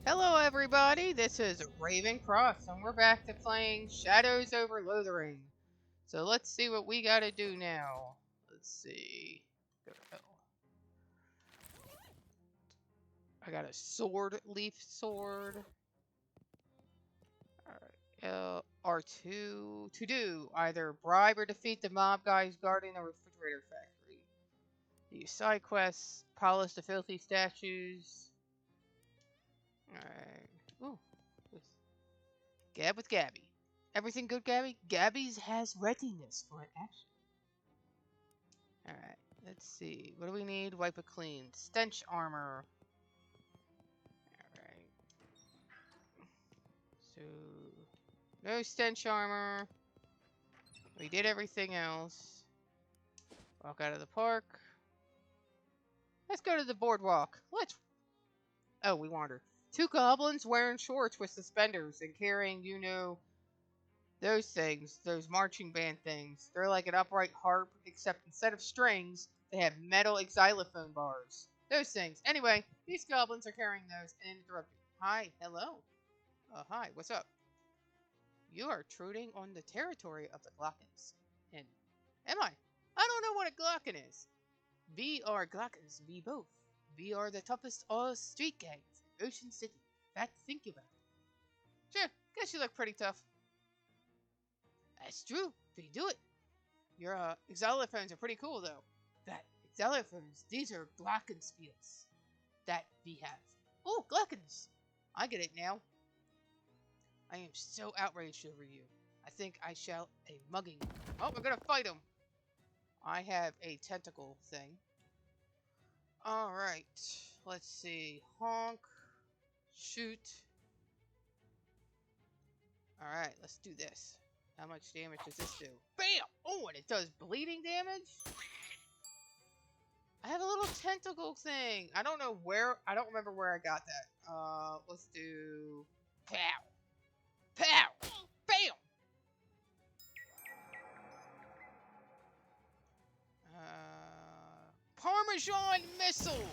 Hello everybody, this is Raven Cross and we're back to playing Shadows over Loathing. So let's see what we gotta do now. Let's see. Go to hell. I got a sword, leaf sword. Alright, R2. To do, either bribe or defeat the mob guys guarding the refrigerator factory. Do side quests, polish the filthy statues. Alright. Ooh. Gab with Gabby. Everything good, Gabby? Gabby's has readiness for an action. Alright, let's see. What do we need? Wipe it clean. Stench armor. Alright. So, no stench armor. We did everything else. Walk out of the park. Let's go to the boardwalk. Oh, we wander. Two goblins wearing shorts with suspenders and carrying, those things, those marching band things. They're like an upright harp, except instead of strings, they have metal xylophone bars. Those things. Anyway, these goblins are carrying those and interrupt you. Hi, hello. Hi, what's up? You are intruding on the territory of the Glockens. And am I? I don't know what a Glocken is. We are Glockens, we both. We are the toughest all street gangs in Ocean City. That think about it. Sure, guess you look pretty tough. That's true. They do it. Your xylophones are pretty cool, though. That xylophones, these are glockenspiels that we have. Oh, glockens! I get it now. I am so outraged over you. I think I shall a mugging. Oh, we're gonna fight him. I have a tentacle thing. Alright. Let's see. Honk. Shoot. Alright, let's do this. How much damage does this do? Bam! Oh, and it does bleeding damage? I have a little tentacle thing. I don't know where. I don't remember where I got that. Let's do... Pow! Pow! Bam! Parmesan missile!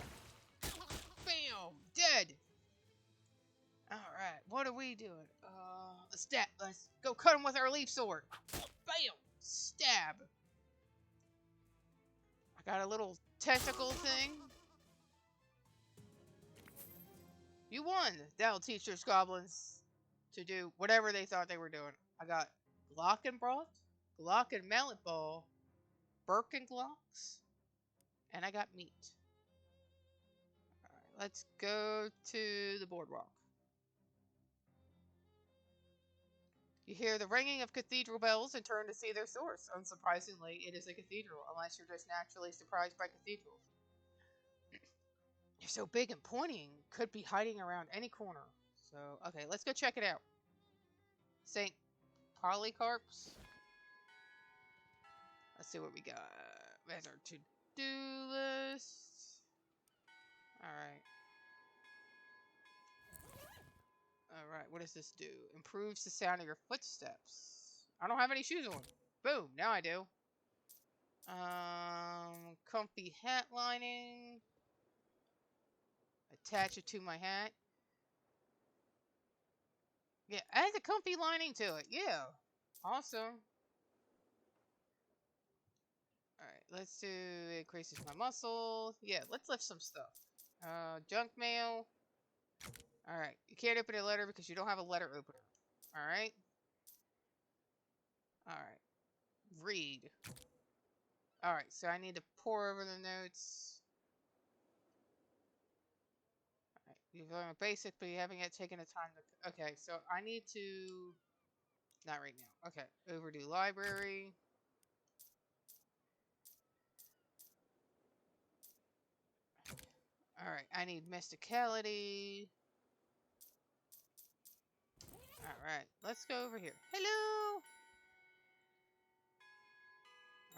Bam! Dead! Alright, what are we doing? Let's go cut him with our leaf sword. Bam! Stab! I got a little tentacle thing. You won! That'll teach those goblins to do whatever they thought they were doing. I got Glockenbroth, Glocken Mallet Ball, Birkenglocks, and I got meat. Alright, let's go to the boardwalk. You hear the ringing of cathedral bells and turn to see their source. Unsurprisingly, it is a cathedral, unless you're just naturally surprised by cathedrals. You're so big and pointy, could be hiding around any corner. So, okay, let's go check it out. St. Polycarp's. Let's see what we got. There's our to-do list. Alright. Alright, what does this do? Improves the sound of your footsteps. I don't have any shoes on. Boom, now I do. Comfy hat lining. Attach it to my hat. Yeah, add the comfy lining to it. Yeah. Awesome. Alright, let's do increases my muscle. Yeah, let's lift some stuff. Junk mail. Alright, you can't open a letter because you don't have a letter opener. Alright? Alright. Read. Alright, so I need to pour over the notes. Alright, you've learned a basic, but you haven't yet taken the time to... Okay, so I need to... Not right now. Okay, overdue library. Alright, I need mysticality. Alright, let's go over here. Hello!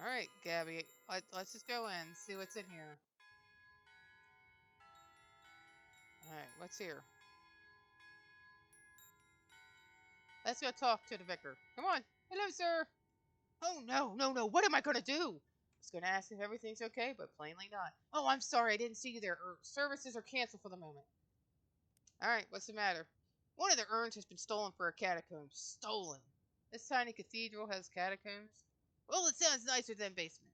Alright, Gabby, let's just go in, see what's in here. Alright, what's here? Let's go talk to the vicar. Come on! Hello, sir! Oh, no, what am I gonna do? I was gonna ask if everything's okay, but plainly not. Oh, I'm sorry, I didn't see you there. Services are canceled for the moment. Alright, what's the matter? One of the urns has been stolen for a catacomb. Stolen. This tiny cathedral has catacombs? Well, it sounds nicer than basement.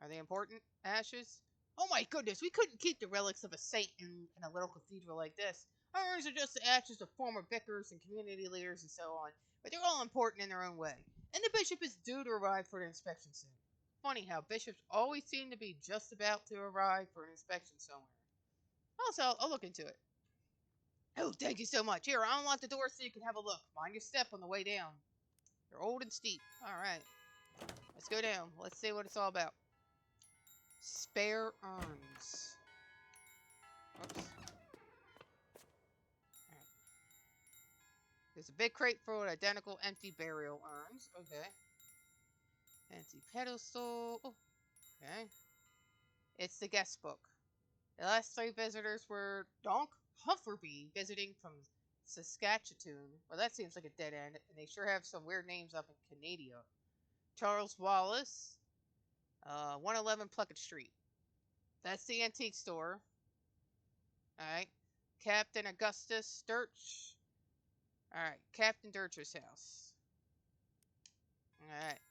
Are they important? Ashes? Oh my goodness, we couldn't keep the relics of a saint in a little cathedral like this. Our urns are just the ashes of former vicars and community leaders and so on, but they're all important in their own way. And the bishop is due to arrive for an inspection soon. Funny how bishops always seem to be just about to arrive for an inspection somewhere. Also, I'll look into it. Oh, thank you so much. Here, I'll unlock the door so you can have a look. Mind your step on the way down. They're old and steep. Alright. Let's go down. Let's see what it's all about. Spare urns. Oops. Alright. There's a big crate full of identical empty burial urns. Okay. Empty pedestal. Oh, okay. It's the guest book. The last 3 visitors were Donk Humferby, visiting from Saskatchewan. Well, that seems like a dead end, and they sure have some weird names up in Canada. Charles Wallace, 111 Pluckett Street. That's the antique store. Alright. Captain Augustus Dirch. Alright, Captain Dirch's house. Alright.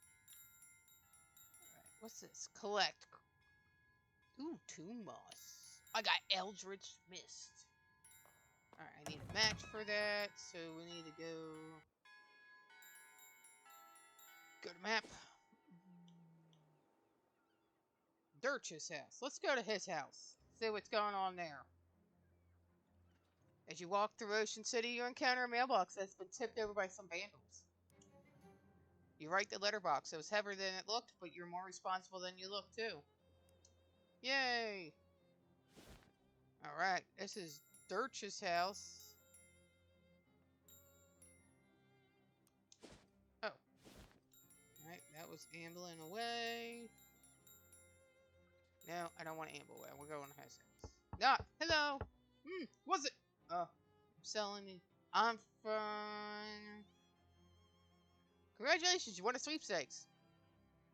What's this? Collect. Ooh, tomb moss. I got Eldritch Mist. Alright, I need a match for that, so we need to go to map. Dirch's house. Let's go to his house. See what's going on there. As you walk through Ocean City, you encounter a mailbox that's been tipped over by some vandals. You write the letterbox. It was heavier than it looked, but you're more responsible than you look, too. Yay! Alright, this is Dirch's house. Oh. Alright, that was ambling away. No, I don't want to amble away. We're going to his house. Ah, hello! What's it? I'm selling it. I'm fine. Congratulations, you won a sweepstakes.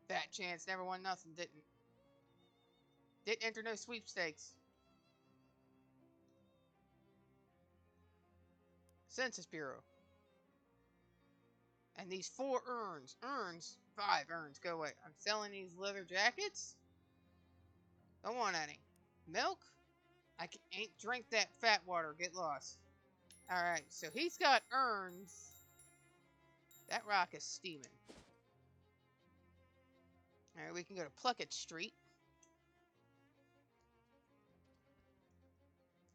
Fat chance, never won nothing, didn't enter no sweepstakes. Census Bureau. And these 4 urns. 5 urns. Go away. I'm selling these leather jackets. Don't want any. Milk? I ain't drink that fat water. Get lost. Alright, so he's got urns. That rock is steaming. Alright, we can go to Pluckett Street.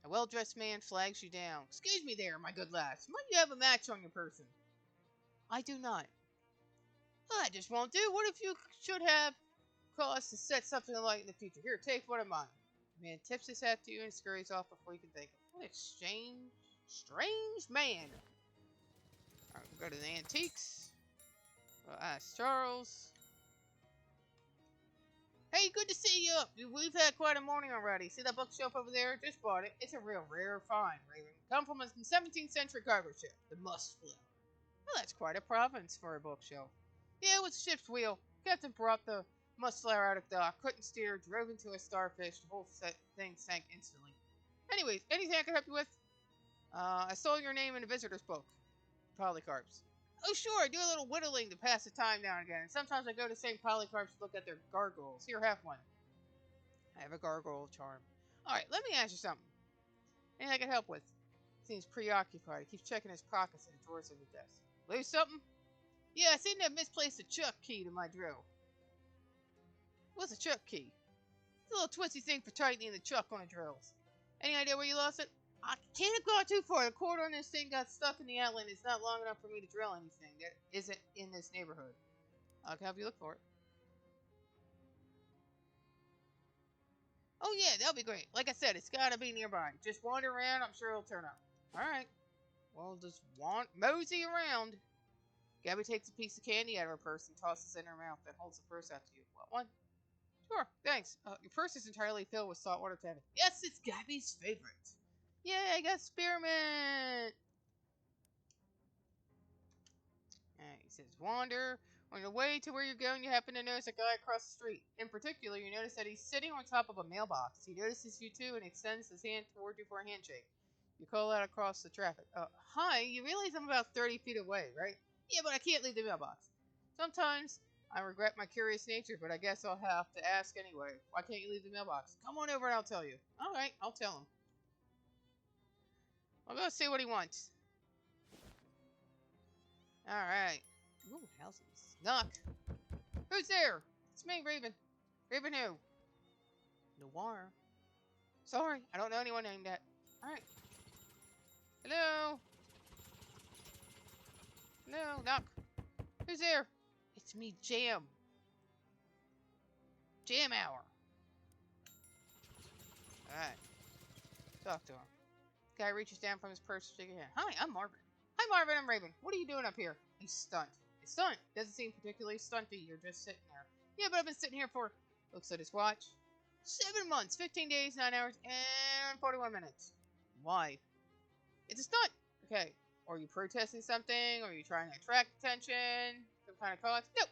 A well-dressed man flags you down. Excuse me there, my good lass. Might you have a match on your person? I do not. Well, that just won't do. What if you should have cause to set something alight in the future? Here, take one of mine. The man tips his hat to you and scurries off before you can think. What a strange man. Alright, we'll go to the antiques. We'll ask Charles. Hey, good to see you. We've had quite a morning already. See that bookshelf over there? Just bought it. It's a real rare find, Raven. Come from a 17th century cargo ship, the Musk Flower. Well, that's quite a province for a bookshelf. Yeah, it was a ship's wheel. Captain brought the Musk Flower out of dock. Couldn't steer. Drove into a starfish. The whole thing sank instantly. Anyways, anything I can help you with? I saw your name in the visitor's book. Polycarps. Oh, sure, I do a little whittling to pass the time now and again. And sometimes I go to St. Polycarp's to look at their gargoyles. Here, have one. I have a gargoyle charm. Alright, let me ask you something. Anything I can help with? Seems preoccupied. He keeps checking his pockets and the drawers of his desk. Lose something? Yeah, I seem to have misplaced a chuck key to my drill. What's a chuck key? It's a little twisty thing for tightening the chuck on the drills. Any idea where you lost it? I can't have gone too far. The cord on this thing got stuck in the outlet. It's not long enough for me to drill anything that isn't in this neighborhood. I can help you look for it. Oh yeah, that'll be great. Like I said, it's gotta be nearby. Just wander around. I'm sure it'll turn up. Alright. Well, just mosey around. Gabby takes a piece of candy out of her purse and tosses it in her mouth, then holds the purse out to you. What one? Sure, thanks. Your purse is entirely filled with saltwater taffy. Yes, it's Gabby's favorite. Yay, I got spearmint! Alright, he says, wander. On your way to where you're going, you happen to notice a guy across the street. In particular, you notice that he's sitting on top of a mailbox. He notices you too and extends his hand toward you for a handshake. You call out across the traffic. Hi, you realize I'm about 30 feet away, right? Yeah, but I can't leave the mailbox. Sometimes I regret my curious nature, but I guess I'll have to ask anyway. Why can't you leave the mailbox? Come on over and I'll tell you. Alright, I'll tell him. I'll go see what he wants. Alright. Ooh, houses. Knock. Who's there? It's me, Raven. Raven who? Noir. Sorry, I don't know anyone named that. Alright. Hello? Hello? Knock. Who's there? It's me, Jam. Jam hour. Alright. Talk to him. Guy reaches down from his purse, shaking hand. Hi, I'm Marvin. Hi, Marvin, I'm Raven. What are you doing up here? He's stunned. He's stunned. Doesn't seem particularly stunty. You're just sitting there. Yeah, but I've been sitting here for... Looks at his watch. 7 months, 15 days, 9 hours, and 41 minutes. Why? It's a stunt. Okay. Are you protesting something? Are you trying to attract attention? Some kind of cause? Nope.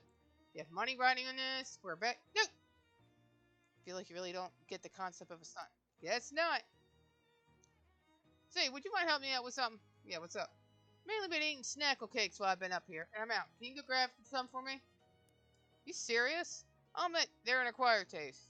You have money riding on this? We're back? Nope. I feel like you really don't get the concept of a stunt. Guess not. Say, would you mind helping me out with something? Yeah, what's up? Mainly been eating snackle cakes while I've been up here, and I'm out. Can you go grab some for me? You serious? I'll admit, they're an acquired taste.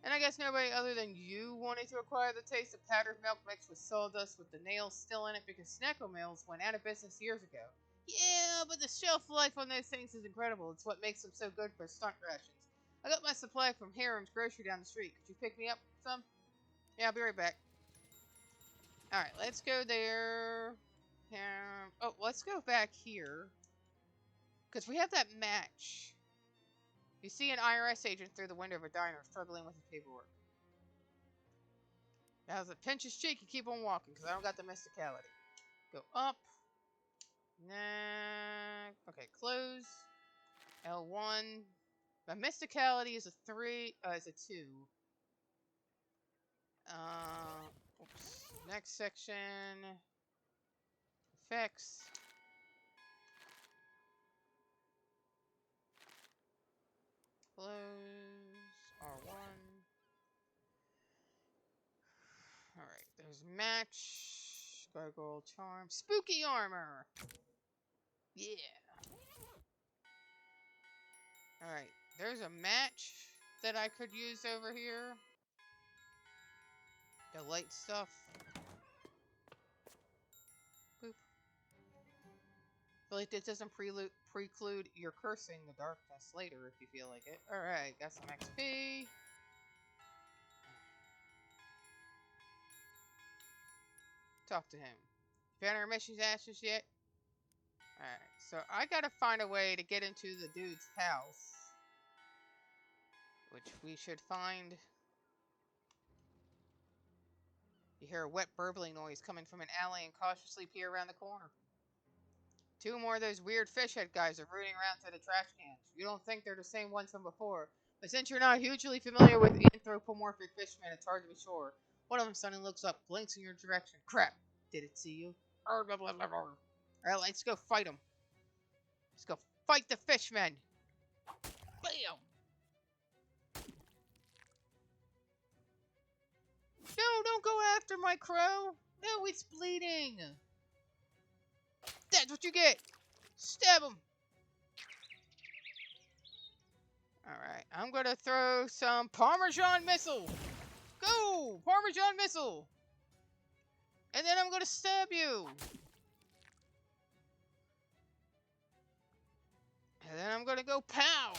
And I guess nobody other than you wanted to acquire the taste of powdered milk mixed with sawdust with the nails still in it because snackle mills went out of business years ago. Yeah, but the shelf life on those things is incredible. It's what makes them so good for stunt rations. I got my supply from Harem's grocery down the street. Could you pick me up some? Yeah, I'll be right back. Alright, let's go there. Oh, let's go back here. Because we have that match. You see an IRS agent through the window of a diner struggling with his paperwork. Now, as a pinch his cheek and keep on walking because I don't got the mysticality. Go up. Nah. Okay, close. L1. My mysticality is a 3. Is a 2. Oops. Next section. Effects. Close. R1. Alright, there's match. Gargoyle charm. Spooky armor! Yeah. Alright, there's a match that I could use over here. The light stuff. Boop. Feel like this doesn't preclude your cursing the darkness later if you feel like it. Alright, got some XP. Talk to him. Found our mission's ashes yet? Alright, so I gotta find a way to get into the dude's house. Which we should find. You hear a wet burbling noise coming from an alley and cautiously peer around the corner. 2 more of those weird fish head guys are rooting around to the trash cans. You don't think they're the same ones from before, but since you're not hugely familiar with anthropomorphic fishmen, it's hard to be sure. One of them suddenly looks up, blinks in your direction. Crap! Did it see you? Alright, let's go fight them. Let's go fight the fishmen! Bam! No, don't go after my crow! No, it's bleeding! That's what you get! Stab him! Alright, I'm gonna throw some Parmesan missile! Go! Parmesan missile! And then I'm gonna stab you! And then I'm gonna go pow!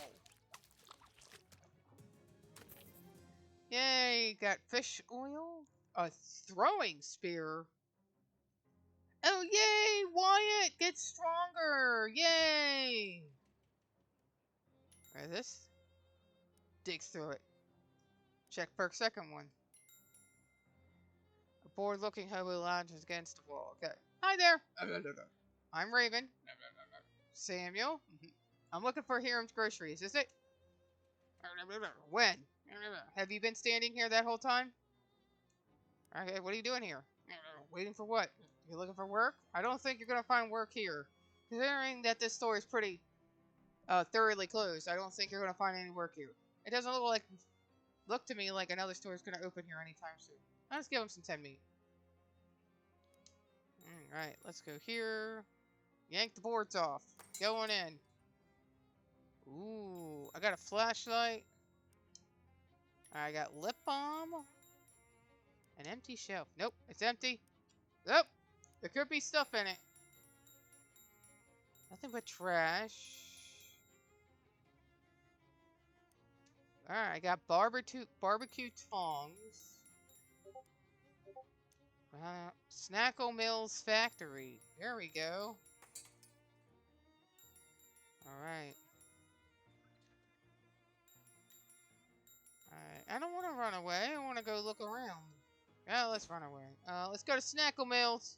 Yay, got fish oil? A throwing spear? Oh, yay! Wyatt gets stronger! Yay! Alright, this? Digs through it. Check perk second one. A bored-looking hobo lounges against the wall. Okay. Hi there! I'm Raven. Samuel. I'm looking for Hiram's groceries. Is it? When? Have you been standing here that whole time? Okay, what are you doing here? Waiting for what? You're looking for work? I don't think you're going to find work here. Considering that this store is pretty thoroughly closed, I don't think you're going to find any work here. It doesn't look to me like another store is going to open here anytime soon. Let's give him some 10 meat. Alright, let's go here. Yank the boards off. Going in. Ooh, I got a flashlight. I got lip balm. An empty shelf. Nope, it's empty. Nope, there could be stuff in it. Nothing but trash. Alright, I got barbecue tongs. Snackle Mills Factory. There we go. Alright. Alright, I don't want to run away. I want to go look around. Yeah, let's run away. Let's go to Snackle Mills.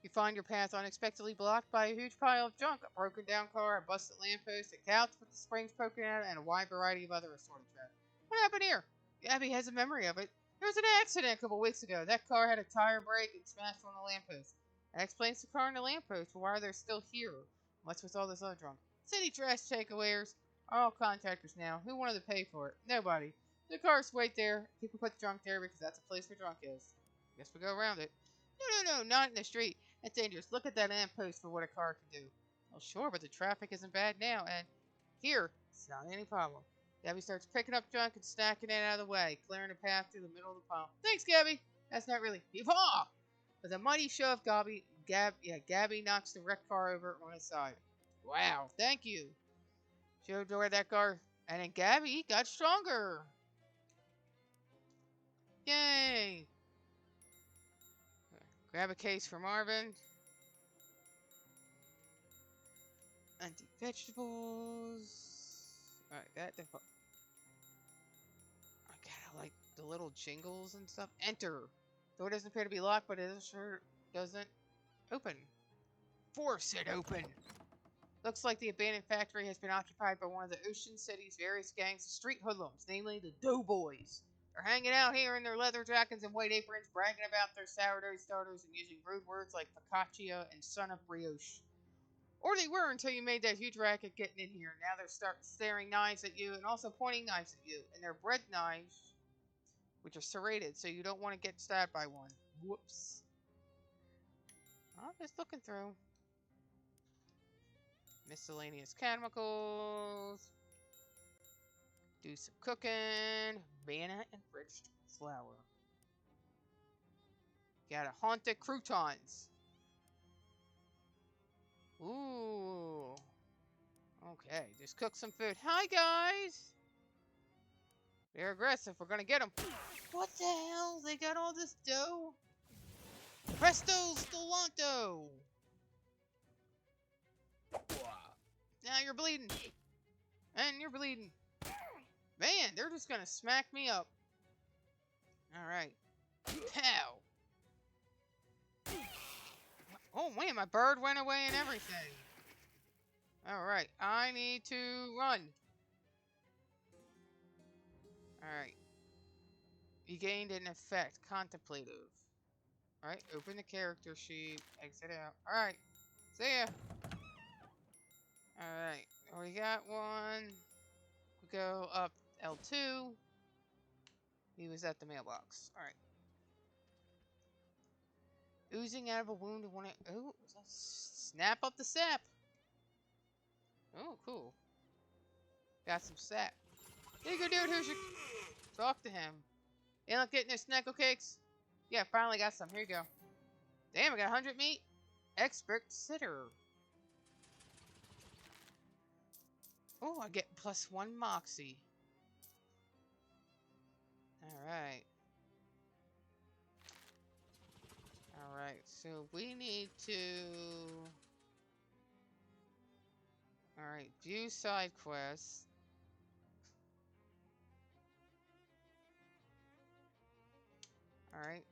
You find your path unexpectedly blocked by a huge pile of junk. A broken down car, a busted lamppost, a couch with the springs poking out, and a wide variety of other assorted trash. What happened here? Gabby has a memory of it. There was an accident a couple weeks ago. That car had a tire break and smashed on the lamppost. That explains the car and the lamppost, but why are they still here? What's with all this other junk? City trash takeaways are all contractors now. Who wanted to pay for it? Nobody. The cars wait there. People put junk there because that's a place where junk is. Guess we go around it. No, not in the street. That's dangerous. Look at that lamppost for what a car can do. Well, sure, but the traffic isn't bad now, and here, it's not any problem. Gabby starts picking up junk and stacking it out of the way, clearing a path through the middle of the pile. Thanks, Gabby! That's not really. Yeehaw! With a mighty shove, Gabby knocks the wrecked car over on its side. Wow, thank you. She adored that car, and then Gabby got stronger. Yay! Grab a case for Marvin. Empty vegetables. Alright, I gotta like the little jingles and stuff. Enter. Door doesn't appear to be locked, but it sure doesn't open. Force it open. Looks like the abandoned factory has been occupied by one of the Ocean City's various gangs of street hoodlums, namely the Doughboys. They're hanging out here in their leather jackets and white aprons, bragging about their sourdough starters and using rude words like focaccia and son of brioche. Or they were until you made that huge racket getting in here. Now they're staring knives at you and also pointing knives at you. And they're bread knives, which are serrated, so you don't want to get stabbed by one. Whoops. I'm just looking through. Miscellaneous chemicals. Do some cooking. Banana enriched flour. Got a haunted croutons. Ooh. Okay, just cook some food. Hi, guys! They're aggressive. We're gonna get them. What the hell? They got all this dough? Presto Stolanto! Now you're bleeding. And you're bleeding. Man, they're just gonna smack me up. Alright. Pow! Oh man, my bird went away and everything. Alright, I need to run. Alright. You gained an effect. Contemplative. Alright, open the character sheet. Exit out. Alright. See ya. Alright, we got one. We go up L2. He was at the mailbox. Alright. Oozing out of a wound. Oh, snap up the sap. Oh, cool. Got some sap. Hey, good dude, who's your... Talk to him. You not getting your snackle cakes? Yeah, finally got some. Here you go. Damn, I got 100 meat. Expert sitter. Oh, I get +1 moxie. Alright. Alright, so we need to... Alright, view side quests. Alright.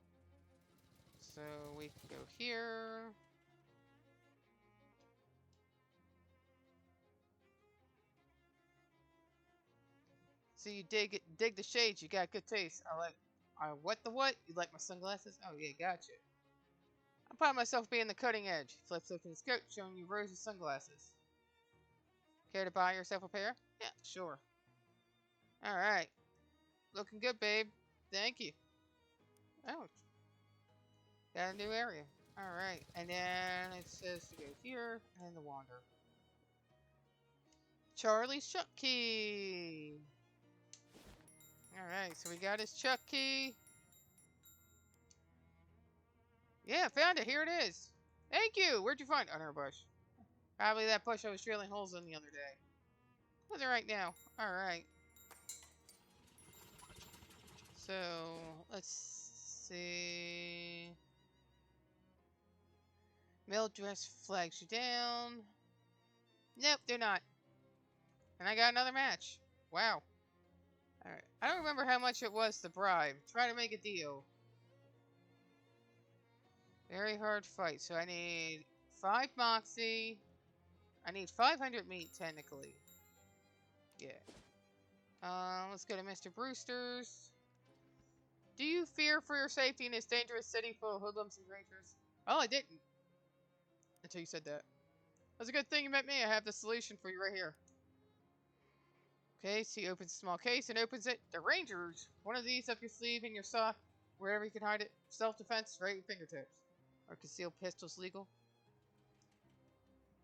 So we can go here. So you dig the shades, you got good taste. What? You like my sunglasses? Oh yeah, gotcha. I pride myself being the cutting edge. Flips open his coat, showing you rows of sunglasses. Care to buy yourself a pair? Yeah, sure. Alright. Looking good, babe. Thank you. Oh. Got a new area. Alright, and then it says to go here, and the wander. Charlie's Chuck Key! Alright, so we got his Chuck Key. Yeah, found it. Here it is. Thank you! Where'd you find it? Under a bush. Probably that bush I was drilling holes in the other day. What's it right now? Alright. So, let's see... Male dress flags you down. Nope, they're not. And I got another match. Wow. Alright. I don't remember how much it was to bribe. Try to make a deal. Very hard fight. So I need 5 moxie. I need 500 meat, technically. Yeah. Let's go to Mr. Brewster's. Do you fear for your safety in this dangerous city full of hoodlums and creatures? Oh, I didn't. Until you said that. That's a good thing you met me. I have the solution for you right here. Okay, so he opens a small case and opens it. The Rangers. One of these up your sleeve, in your sock, wherever you can hide it. Self-defense, right at your fingertips. Are concealed pistols legal?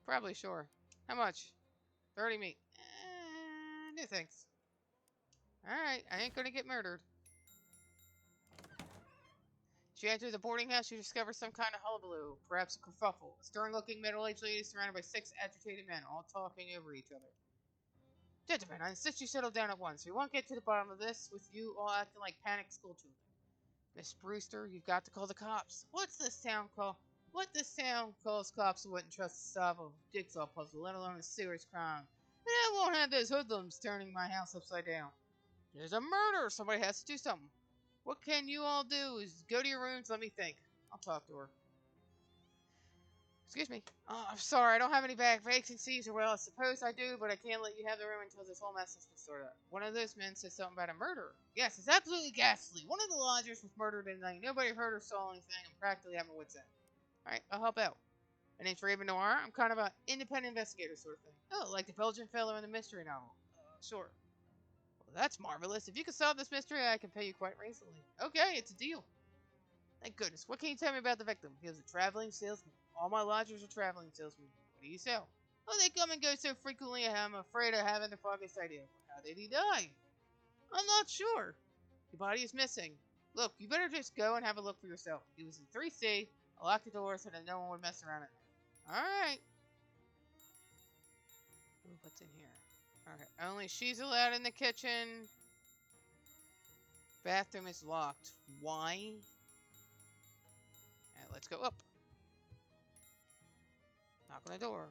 Probably sure. How much? 30 meat. No thanks. Alright, I ain't gonna get murdered. As you enter the boarding house, you discover some kind of hullabaloo, perhaps a kerfuffle. A stern-looking middle-aged lady surrounded by 6 agitated men, all talking over each other. Gentlemen, I insist you settle down at once. We won't get to the bottom of this with you all acting like panicked schoolchildren. Miss Brewster, you've got to call the cops. What this town calls cops who wouldn't trust to solve a jigsaw puzzle, let alone a serious crime. And I won't have those hoodlums turning my house upside down. There's a murder! Somebody has to do something. What can you all do is go to your rooms, let me think. I'll talk to her. Excuse me. Oh, I'm sorry, I don't have any vacancies, or well, I suppose I do, but I can't let you have the room until this whole mess has been sorted out. One of those men said something about a murder. Yes, it's absolutely ghastly. One of the lodgers was murdered tonight. Nobody heard or saw anything. I'm practically at my wit's end. Alright, I'll help out. My name's Raven Noir. I'm kind of an independent investigator sort of thing. Oh, like the Belgian fellow in the mystery novel. Sure. Well, that's marvelous. If you can solve this mystery, I can pay you quite reasonably. Okay, it's a deal. Thank goodness. What can you tell me about the victim? He was a traveling salesman. All my lodgers are traveling salesmen. What do you sell? Oh, they come and go so frequently, I'm afraid of having the foggiest idea. How did he die? I'm not sure. The body is missing. Look, you better just go and have a look for yourself. He was in 3C. I locked the door so that no one would mess around it. Alright. What's in here? Okay, only she's allowed in the kitchen. Bathroom is locked. Why? Alright, let's go up. Knock on the door.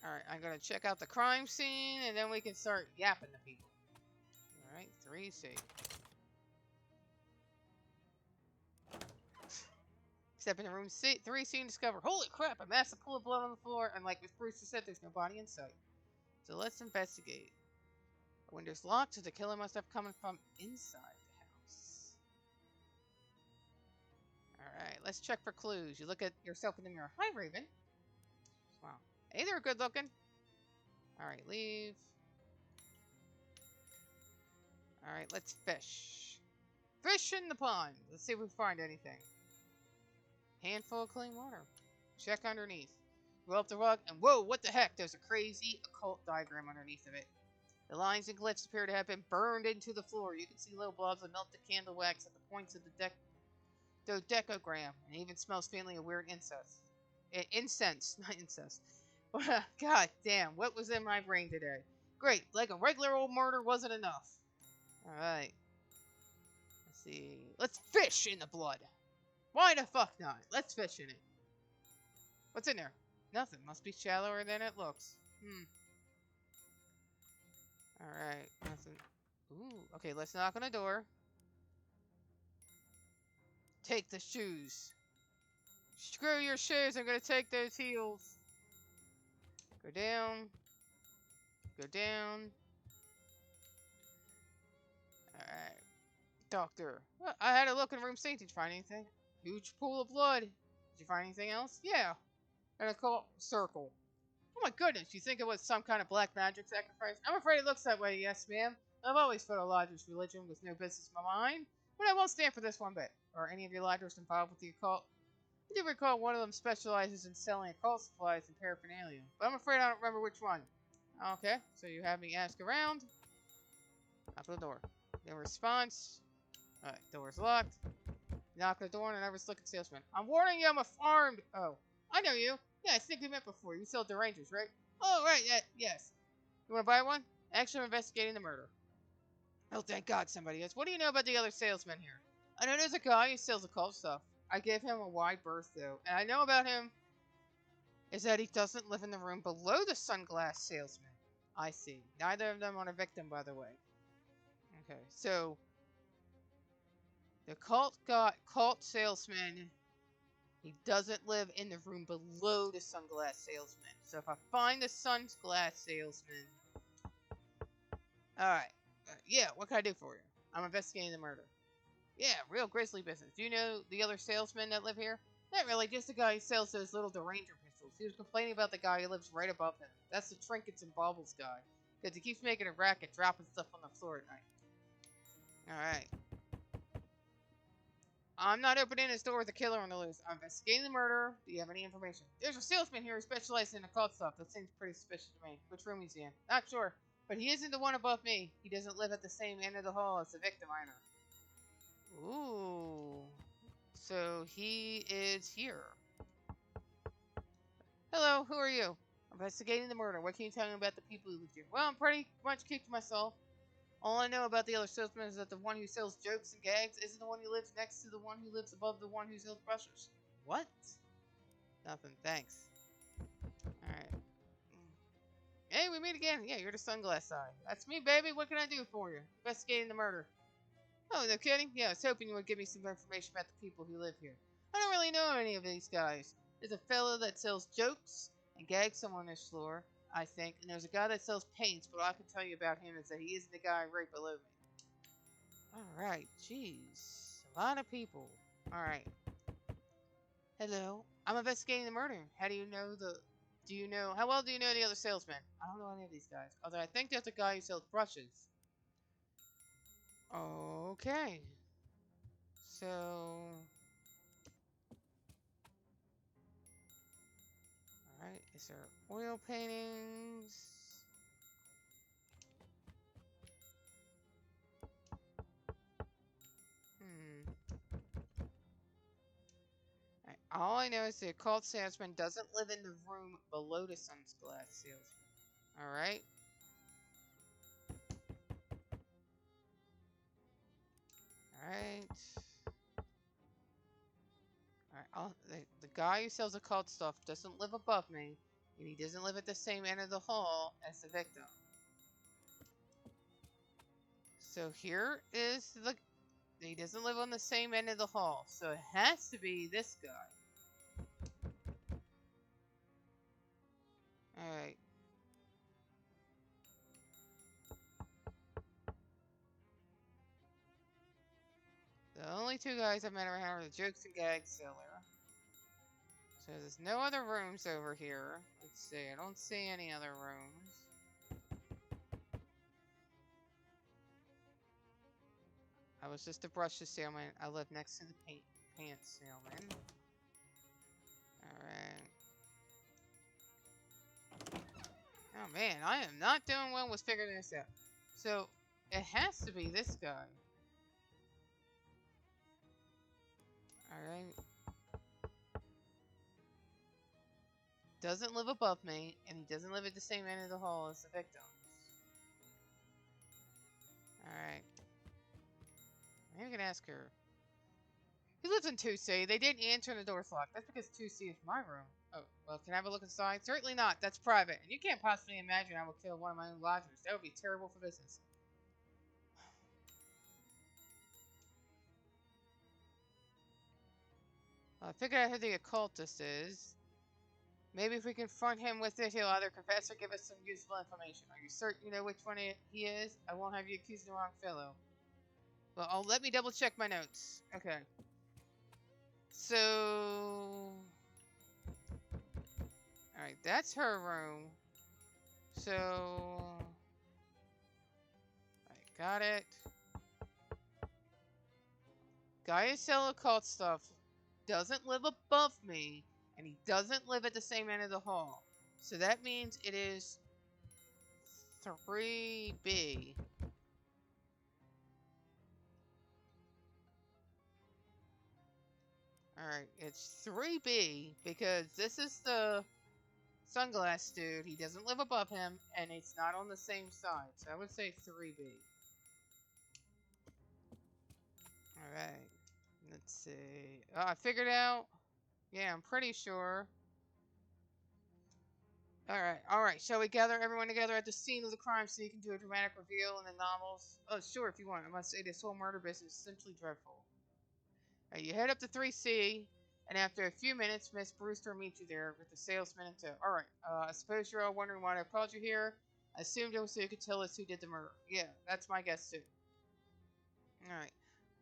Alright, I'm gonna check out the crime scene and then we can start yapping to people. Alright, 3C. Step in the room 3C and discover, holy crap, a massive pool of blood on the floor, and like Miss Brewster said, there's no body in sight. So let's investigate. The window's locked, so the killer must have come from inside the house. Alright, let's check for clues. You look at yourself in the mirror. Hi, Raven. Wow. Hey, they're good looking. Alright, leave. Alright, let's fish. Fish in the pond. Let's see if we find anything. Handful of clean water. Check underneath. Roll up the rug, and whoa, what the heck? There's a crazy occult diagram underneath of it. The lines and glyphs appear to have been burned into the floor. You can see little blobs of melted candle wax at the points of the decogram, and it even smells faintly of weird incense. Incense, not incest. God damn, what was in my brain today? Great, like a regular old murder wasn't enough. Alright. Let's see. Let's fish in the blood. Why the fuck not? Let's fish in it. What's in there? Nothing. Must be shallower than it looks. Alright, nothing. Ooh, okay, let's knock on the door. Take the shoes. Screw your shoes, I'm gonna take those heels. Go down. Go down. Alright. Doctor. Well, I had a look in room C. Did you find anything? Huge pool of blood. Did you find anything else? Yeah. And a cold circle. Oh my goodness, you think it was some kind of black magic sacrifice? I'm afraid it looks that way, yes ma'am. I've always thought a lodger's religion was no business of mine, but I won't stand for this one bit. Are any of your lodgers involved with the occult? I do recall one of them specializes in selling occult supplies and paraphernalia, but I'm afraid I don't remember which one. Okay, so you have me ask around. Knock on the door. No response. Alright, door's locked. Knock on the door and an nervous-looking salesman. I'm warning you, I'm armed! Oh, I know you. Yeah, I think we met before. You sell derangers, right? Oh, right, yeah, yes. You want to buy one? Actually, I'm investigating the murder. Oh, thank God somebody is. What do you know about the other salesman here? I know there's a guy who sells occult stuff. I gave him a wide berth, though. And I know about him is that he doesn't live in the room below the sunglass salesman. I see. Neither of them are a victim, by the way. Okay, so the cult salesman, he doesn't live in the room below the sunglass salesman. So if I find the sunglass salesman... Alright. Yeah, what can I do for you? I'm investigating the murder. Yeah, real grisly business. Do you know the other salesmen that live here? Not really, just the guy who sells those little deranger pistols. He was complaining about the guy who lives right above him. That's the trinkets and baubles guy. Because he keeps making a racket, dropping stuff on the floor at night. Alright. I'm not opening this door with a killer on the loose. I'm investigating the murder. Do you have any information? There's a salesman here who specializes in occult stuff. That seems pretty suspicious to me. Which room he's in? Not sure. But he isn't the one above me. He doesn't live at the same end of the hall as the victim either. Ooh. So he is here. Hello, who are you? I'm investigating the murder. What can you tell me about the people who lived here? Well, I'm pretty much kept to myself. All I know about the other salesman is that the one who sells jokes and gags isn't the one who lives next to the one who lives above the one who sells brushes. What? Nothing, thanks. Alright. Hey, we meet again. Yeah, you're the sunglass side. That's me, baby. What can I do for you? Investigating the murder. Oh, no kidding? Yeah, I was hoping you would give me some information about the people who live here. I don't really know any of these guys. There's a fellow that sells jokes and gags on this floor, I think, and there's a guy that sells paints, but all I can tell you about him is that he isn't the guy right below me. Alright, jeez. A lot of people. Alright. Hello. I'm investigating the murder. How well do you know the other salesman? I don't know any of these guys. Although I think there's a guy who sells brushes. Okay. So... Alright, is there oil paintings? Alright, all I know is the occult salesman doesn't live in the room below the sunglass salesman. Alright? Alright. Alright, the guy who sells occult stuff doesn't live above me, and he doesn't live at the same end of the hall as the victim. So here is he doesn't live on the same end of the hall, so it has to be this guy. Alright. The only two guys I've met around are the jokes and gags seller. So there's no other rooms over here. Let's see, I don't see any other rooms. I was just a brushes salesman. I live next to the pants salesman. Alright. Oh man, I am not doing well with figuring this out. So, it has to be this guy. Alright. Doesn't live above me, and he doesn't live at the same end of the hall as the victims. Alright. Maybe we can ask her. He lives in 2C. They didn't answer and the door's locked. That's because 2C is my room. Oh, well, can I have a look inside? Certainly not. That's private. And you can't possibly imagine I will kill one of my own lodgers. That would be terrible for business. I figured out who the occultist is. Maybe if we confront him with it, he'll either confess or give us some useful information. Are you certain you know which one he is? I won't have you accuse the wrong fellow. Well, let me double check my notes. Okay. So... Alright, that's her room. So... Alright, got it. Guy who sells occult stuff doesn't live above me, and he doesn't live at the same end of the hall. So that means it is 3B. Alright, it's 3B because this is the sunglass dude. He doesn't live above him, and it's not on the same side. So I would say 3B. Alright. Let's see. Oh, I figured out. Yeah, I'm pretty sure. Alright. Shall we gather everyone together at the scene of the crime so you can do a dramatic reveal in the novels? Oh, sure, if you want. I must say, this whole murder business is simply dreadful. Alright, you head up to 3C, and after a few minutes, Miss Brewster meets you there with the salesman and tow. Alright, I suppose you're all wondering why I called you here. I assumed it was so you could tell us who did the murder. Yeah, that's my guess, too. Alright.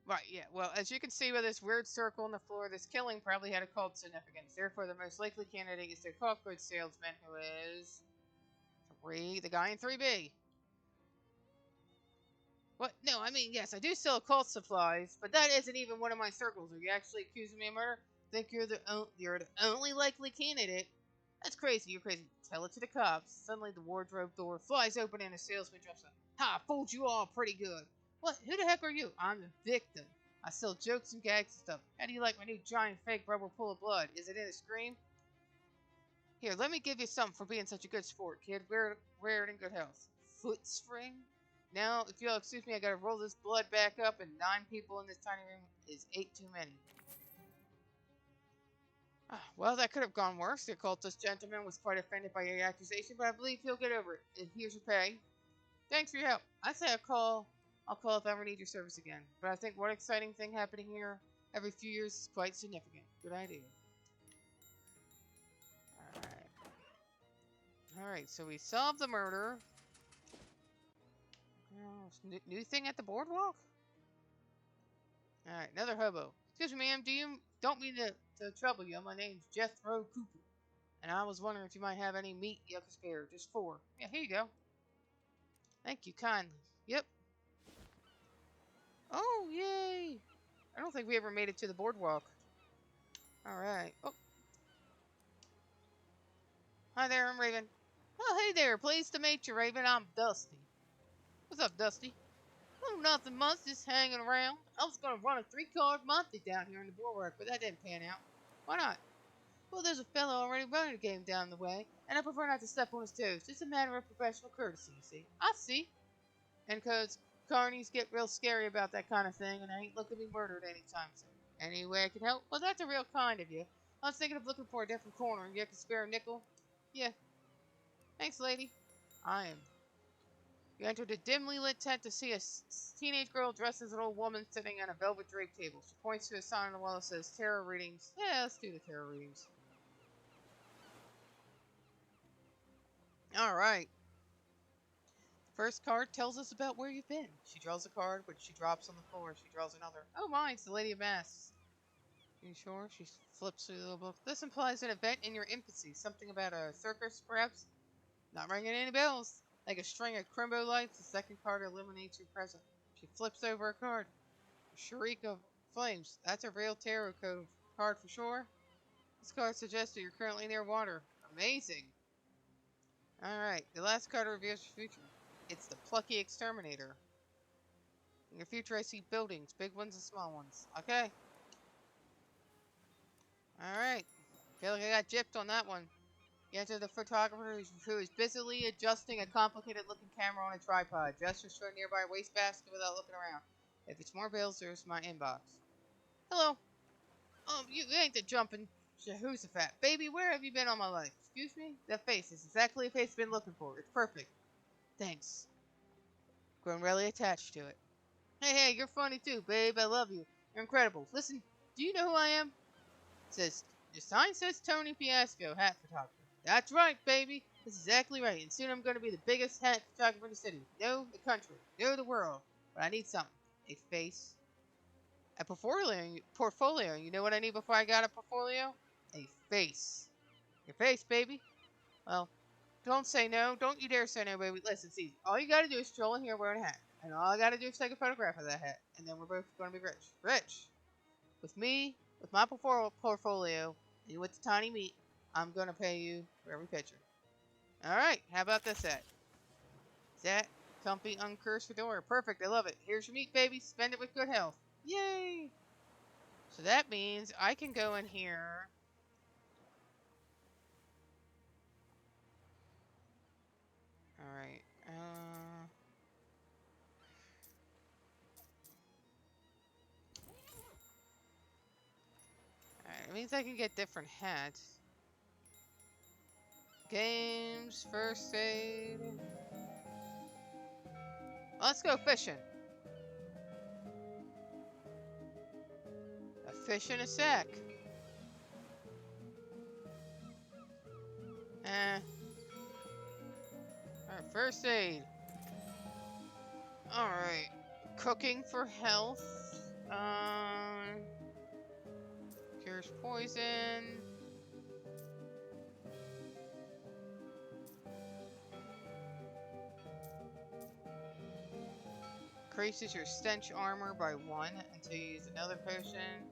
Right, yeah. Well, as you can see by this weird circle on the floor, this killing probably had a cult significance. Therefore, the most likely candidate is the cult goods salesman, who is... the guy in 3B. What? No, I mean, yes, I do sell occult supplies, but that isn't even one of my circles. Are you actually accusing me of murder? Think you're the only likely candidate? That's crazy. You're crazy. Tell it to the cops. Suddenly, the wardrobe door flies open and a salesman drops in. Ha! Fooled you all pretty good. What? Who the heck are you? I'm the victim. I sell jokes and gags and stuff. How do you like my new giant fake rubber pool of blood? Is it in a scream? Here, let me give you something for being such a good sport, kid. Wear it in good health. Foot spring? Now, if you'll excuse me, I gotta roll this blood back up, and 9 people in this tiny room is 8 too many. Well, that could have gone worse. The occultist gentleman was quite offended by your accusation, but I believe he'll get over it. And here's your pay. Thanks for your help. I say I'll call if I ever need your service again. But I think one exciting thing happening here every few years is quite significant. Good idea. Alright, so we solved the murder. New thing at the boardwalk? Alright, another hobo. Excuse me, ma'am, don't mean to trouble you. My name's Jethro Cooper. And I was wondering if you might have any meat you could spare. Just 4. Yeah, here you go. Thank you kindly. Yep. Oh, yay! I don't think we ever made it to the boardwalk. Alright. Oh. Hi there, I'm Raven. Oh, hey there. Pleased to meet you, Raven. I'm Dusty. What's up, Dusty? Oh, nothing much. Just hanging around. I was going to run a 3-card monthly down here in the boardwalk, but that didn't pan out. Why not? Well, there's a fellow already running a game down the way, and I prefer not to step on his toes. It's a matter of professional courtesy, you see. I see. And because carnies get real scary about that kind of thing, and I ain't looking to be murdered anytime soon. Any way I can help? Well, that's a real kind of you. I was thinking of looking for a different corner, and you can spare a nickel? Yeah. Thanks, lady. I am. You entered a dimly lit tent to see a teenage girl dressed as an old woman sitting on a velvet draped table. She points to a sign on the wall that says tarot readings. Yeah, let's do the tarot readings. Alright. First card tells us about where you've been. She draws a card, which she drops on the floor. She draws another. Oh my, it's the Lady of Masks. Are you sure? She flips through the little book. This implies an event in your infancy. Something about a circus, perhaps? Not ringing any bells. Like a string of crimbo lights, the second card illuminates your present. She flips over a card. A shriek of flames. That's a real tarot card for sure. This card suggests that you're currently near water. Amazing. Alright, the last card reveals your future. It's the Plucky Exterminator. In your future, I see buildings, big ones and small ones. Okay. Alright. Feel like I got gypped on that one. You enter the photographer who is busily adjusting a complicated-looking camera on a tripod. Gestures to a nearby wastebasket without looking around. If it's more bills, there's my inbox. Hello. You ain't the jumping Jehoshaphat. Baby, where have you been all my life? Excuse me? That face is exactly the face I've been looking for. It's perfect. Thanks. Grown really attached to it. Hey, you're funny too, babe. I love you. You're incredible. Listen, do you know who I am? It says, your sign says Tony Fiasco, hat photographer. That's right, baby. That's exactly right. And soon I'm going to be the biggest hat photographer in the city. No, the country. No, the world. But I need something. A face. A portfolio. You know what I need before I got a portfolio? A face. Your face, baby. Well, don't say no. Don't you dare say no, baby. Listen, it's easy. All you got to do is stroll in here wearing a hat. And all I got to do is take a photograph of that hat. And then we're both going to be rich. Rich. With me With my portfolio, and with the tiny meat, I'm gonna pay you for every picture. Alright, how about this at? That comfy uncursed fedora. Perfect, I love it. Here's your meat, baby. Spend it with good health. Yay! So that means I can go in here. Alright, alright, it means I can get different hats. Games, first aid. Let's go fishing. A fish in a sack. Alright, first aid. Alright. Cooking for health. Cures poison. Increases your stench armor by 1 until you use another potion.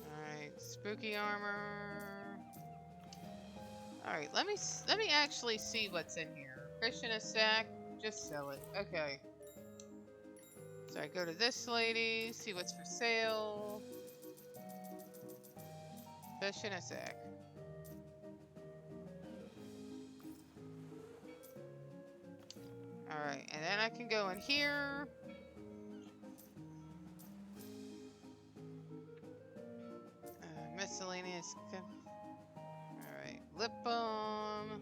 Alright, spooky armor. Alright, let me actually see what's in here. Fish in a sack, just sell it. Okay. So I go to this lady, see what's for sale. Fish in a sack. Alright, and then I can go in here. Miscellaneous. Alright, lip balm.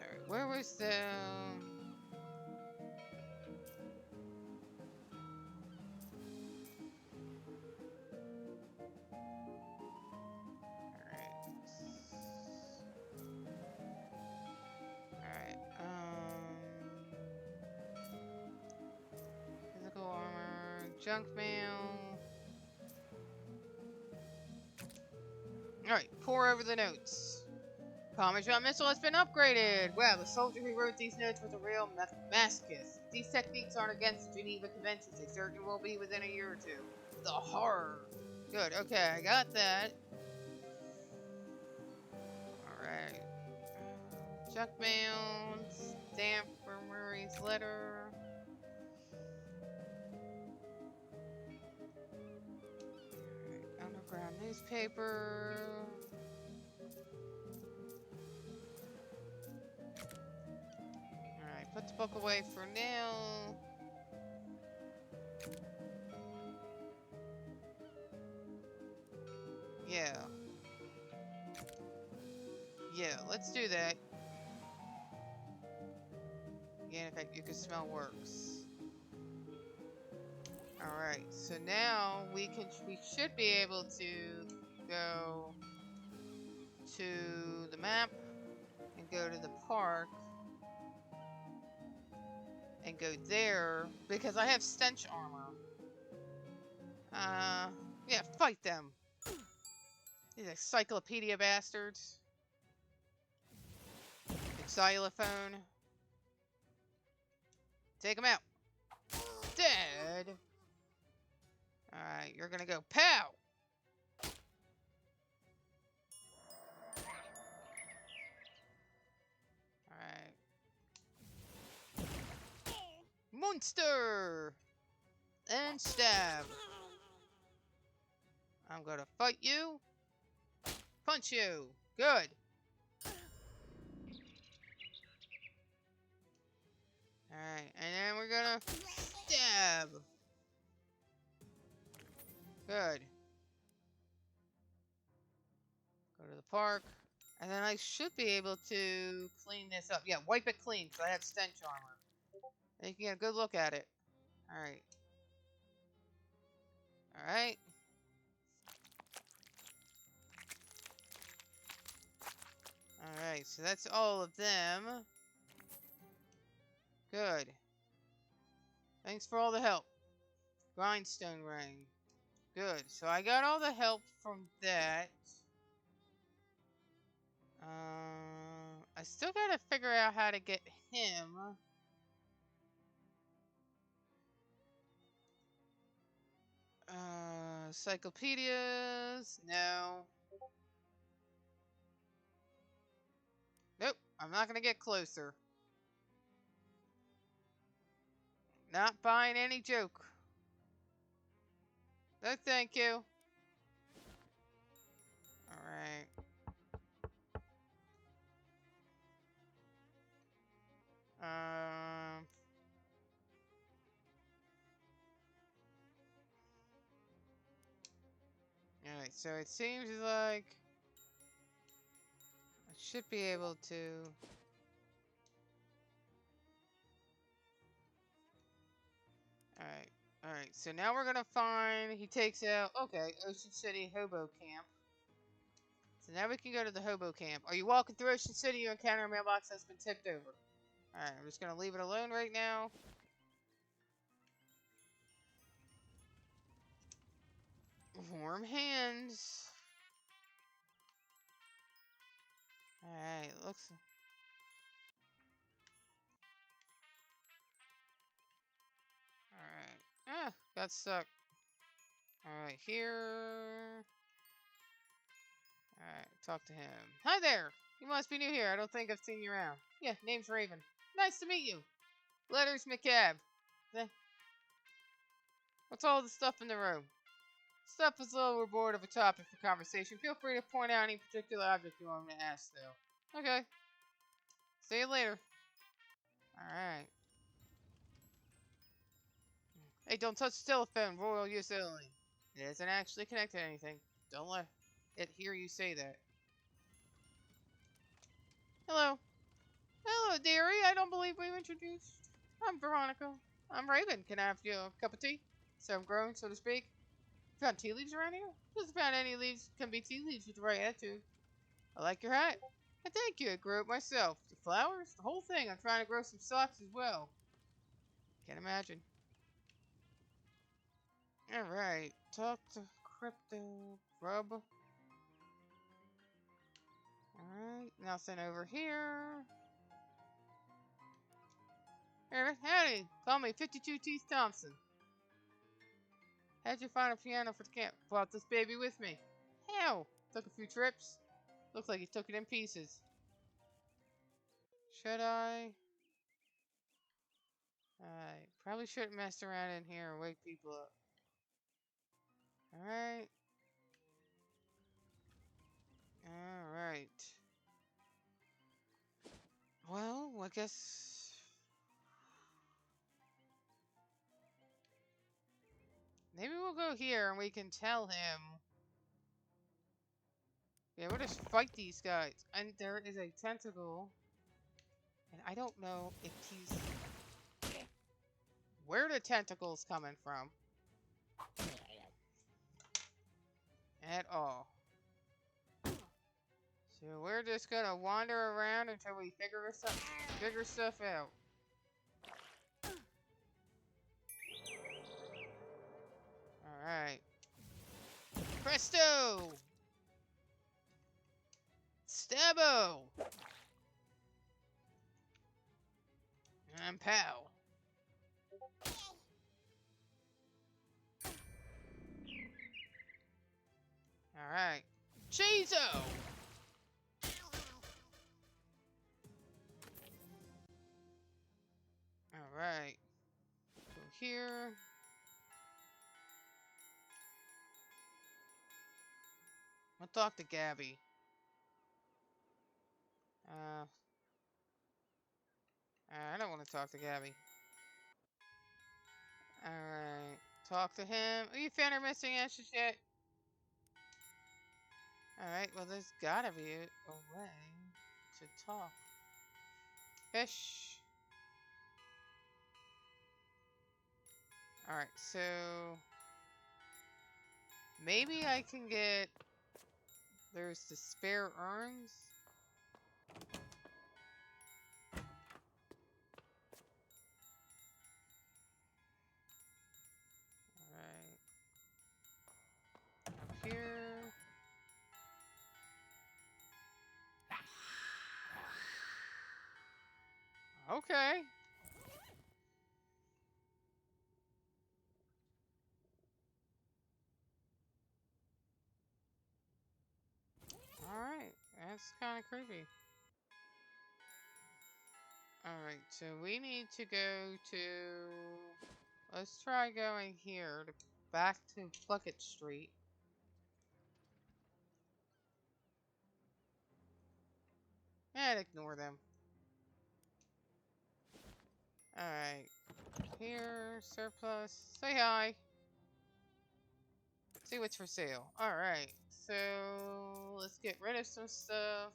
Alright, where was the... Physical armor, junk mail. Alright, pour over the notes. Parmesan missile has been upgraded! Wow, the soldier who wrote these notes was a real masochist. If these techniques aren't against the Geneva Conventions, they certainly will be within a year or two. The horror! Good, okay, I got that. Alright. Junk mail, stamp for Murray's letter. Underground newspaper. Alright, put the book away for now. Yeah. Yeah, let's do that. Again, if you can smell works. Alright, so now we should be able to go to the map and go to the park and go there because I have stench armor. Yeah, fight them. These encyclopedia bastards. Xylophone. Take them out. Dead. Alright, you're gonna go pow! Alright. Monster! And stab. I'm gonna fight you. Punch you. Good. Alright, and then we're gonna stab. Good. Go to the park. And then I should be able to clean this up. Yeah, wipe it clean because I have stench armor. And you can get a good look at it. Alright. Alright. Alright, so that's all of them. Good. Thanks for all the help. Grindstone ring. Good. So I got all the help from that. I still gotta figure out how to get him. Encyclopedias. No. Nope. I'm not gonna get closer. Not buying any joke. No, thank you. Alright. Um. Alright, so it seems like I should be able to. Alright. Alright, so now we're gonna find. He takes out. Okay, Ocean City Hobo Camp. So now we can go to the Hobo Camp. Are you walking through Ocean City? You encounter a mailbox that's been tipped over. Alright, I'm just gonna leave it alone right now. Warm hands. Alright, looks. Alright. Ah, got stuck. Alright, here. Alright, talk to him. Hi there! You must be new here. I don't think I've seen you around. Yeah, name's Raven. Nice to meet you. Letters McCab. What's all the stuff in the room? Stuff is a little bored of a topic for conversation. Feel free to point out any particular object you want me to ask, though. Okay. See you later. Alright. Hey, don't touch the telephone. Royal use only. It isn't actually connected to anything. Don't let it hear you say that. Hello. Hello, dearie. I don't believe we've introduced. I'm Veronica. I'm Raven. Can I have you a cup of tea? So I'm grown, so to speak. Found tea leaves around here? Just about any leaves can be tea leaves with the right attitude. I like your hat. And thank you. I grew it myself. The flowers, the whole thing. I'm trying to grow some socks as well. Can't imagine. Alright. Talk to Crypto Grub. Alright. Nothing over here. Howdy. Call me 52 Teeth Thompson. How'd you find a piano for the camp? Brought this baby with me. How? Took a few trips. Looks like he took it in pieces. Should I? Alright. Probably shouldn't mess around in here and wake people up. Alright. Alright. Well, I guess... Maybe we'll go here and we can tell him. Yeah, we'll just fight these guys. And there is a tentacle. And I don't know if he's... Where the tentacle's coming from. At all. So we're just gonna wander around until we figure stuff out. Alright. Presto! Stabbo! And pow. Alright. Cheezo! Alright. Go here. I'll talk to Gabby. I don't want to talk to Gabby. Alright. Talk to him. Oh, you found her missing ashes yet? Alright, well there's gotta be a way to talk. Fish. Alright, so... Maybe I can get... There's the spare urns. Alright. Up here. Okay. Alright, that's kind of creepy. Alright, so we need to go to... Let's try going here, back to Bucket Street. And ignore them. Alright. Here, surplus. Say hi. See what's for sale. Alright, so let's get rid of some stuff.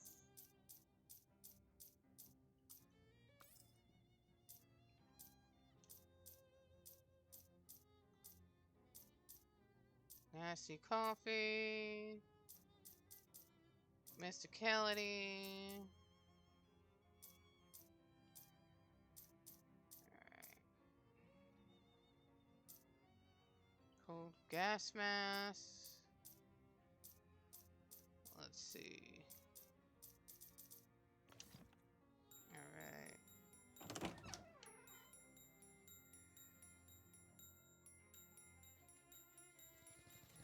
Nasty coffee. Mysticality. Cold gas mask. Let's see. Alright.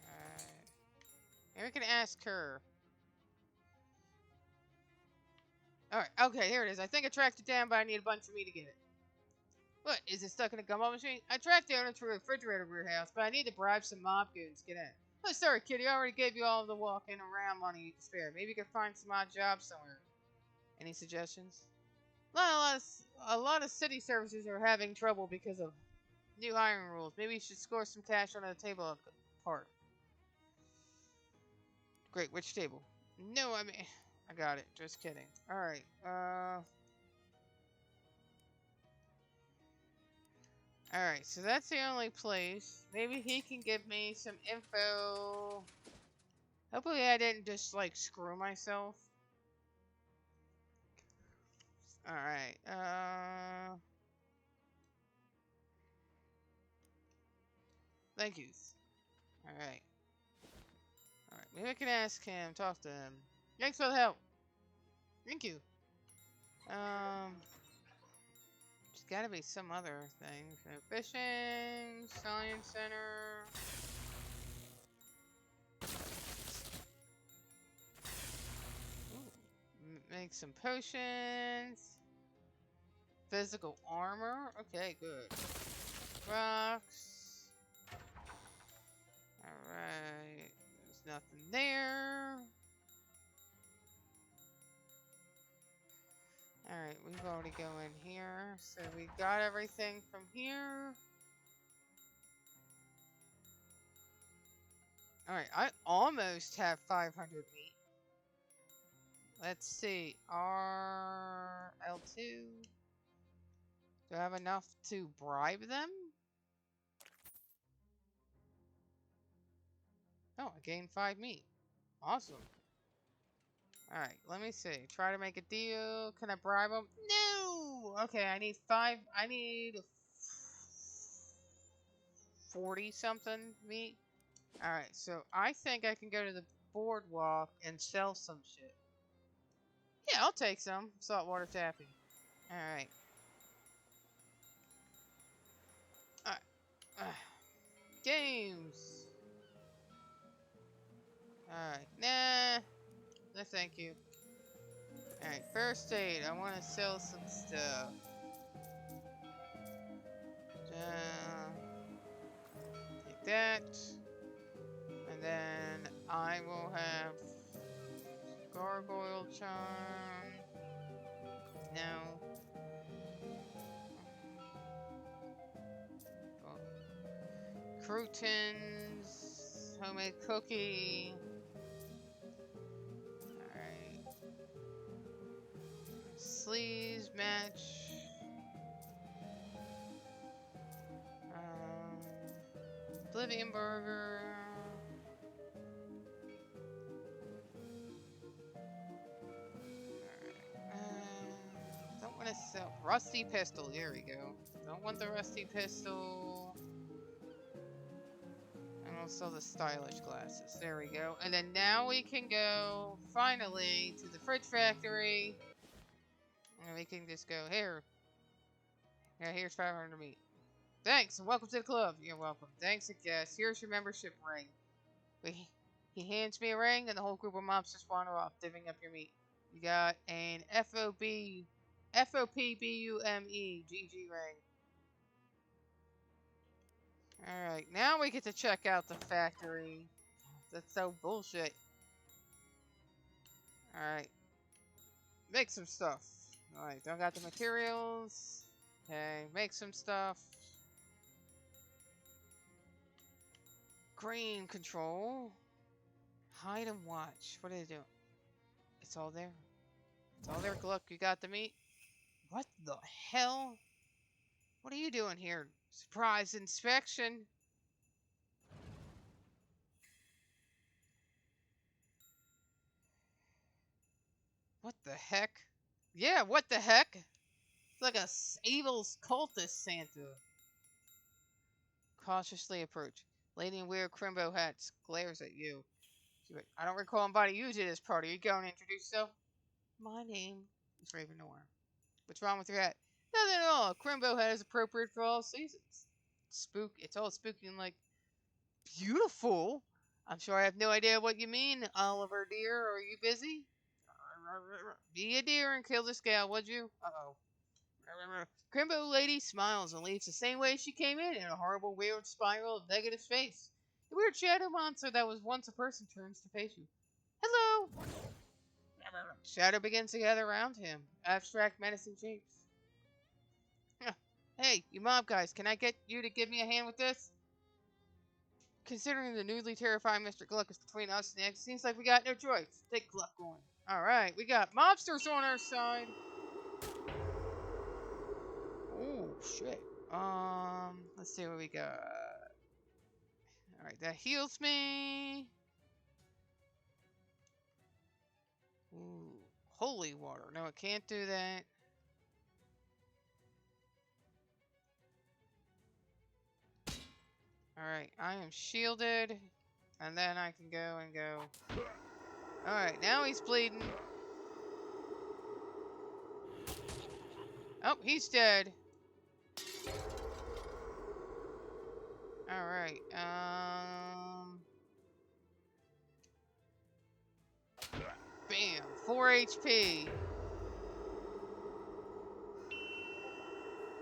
Alright. Maybe we can ask her. Alright, okay, here it is. I think I tracked it down, but I need a bunch of meat to get it. What? Is it stuck in a gumball machine? I tracked down into a refrigerator warehouse, but I need to bribe some mob goons to get in. Oh, sorry, kitty. I already gave you all the walking around money you can spare. Maybe you can find some odd jobs somewhere. Any suggestions? A lot of city services are having trouble because of new hiring rules. Maybe you should score some cash under the table at the park. Great, which table? No, I mean... I got it. Just kidding. Alright, Alright, so that's the only place. Maybe he can give me some info. Hopefully I didn't just, like, screw myself. Alright, thank you. Alright. Alright, maybe I can ask him, talk to him. Thanks for the help. Thank you. There's gotta be some other thing. So fishing, science center. Ooh. Make some potions. Physical armor. Okay, good. Rocks. Alright. There's nothing there. Alright, we've already go in here. So we got everything from here. Alright, I almost have 500 meat. Let's see. RL2. Do I have enough to bribe them? Oh, I gained 5 meat. Awesome. Alright, let me see. Try to make a deal. Can I bribe them? No! Okay, I need 5. I need 40 something meat. Alright, so I think I can go to the boardwalk and sell some shit. Yeah, I'll take some. Saltwater taffy. Alright. Games! Alright, nah. No, thank you. Alright, first aid. I want to sell some stuff. Take that. And then I will have gargoyle charm. No. Oh. Croutons. Homemade cookie. Sleeves match. Oblivion burger. Alright. Don't want to sell rusty pistol. Here we go. Don't want the rusty pistol. And we'll sell the stylish glasses. There we go. And then now we can go finally to the fridge factory. And we can just go here. Yeah, here's 500 meat. Thanks, and welcome to the club. You're welcome. Thanks, I guess. Here's your membership ring. He hands me a ring, and the whole group of mobs just wander off, divvying up your meat. You got an FOPBUME ring. Alright, now we get to check out the factory. That's so bullshit. Alright. Make some stuff. Alright, don't got the materials. Okay, make some stuff. Green control. Hide and watch. What are they doing? It's all there. It's all there. Look, you got the meat. What the hell? What are you doing here? Surprise inspection. What the heck? Yeah, what the heck? It's like a evil cultist Santa. Cautiously approach. Lady in weird crimbo hats glares at you. I don't recall inviting you to this party. Are you going to introduce yourself? My name is Raven Noir. What's wrong with your hat? Nothing at all. A crimbo hat is appropriate for all seasons. It's all spooky and like beautiful. I'm sure I have no idea what you mean, Oliver dear. Are you busy? Be a deer and kill this gal, would you? Uh-oh. Crimbo lady smiles and leaves the same way she came in a horrible, weird spiral of negative space. The weird shadow monster that was once a person turns to face you. Hello! Shadow begins to gather around him. Abstract, menacing shapes. Hey, you mob guys, can I get you to give me a hand with this? Considering the newly terrifying Mr. Gluck is between us and it seems like we got no choice. Take Gluck going. Alright, we got mobsters on our side. Oh, shit. Let's see what we got. Alright, that heals me. Ooh, holy water. No, it can't do that. Alright, I am shielded. And then I can go and go. Alright, now he's bleeding. Oh, he's dead. Alright, bam, 4 HP.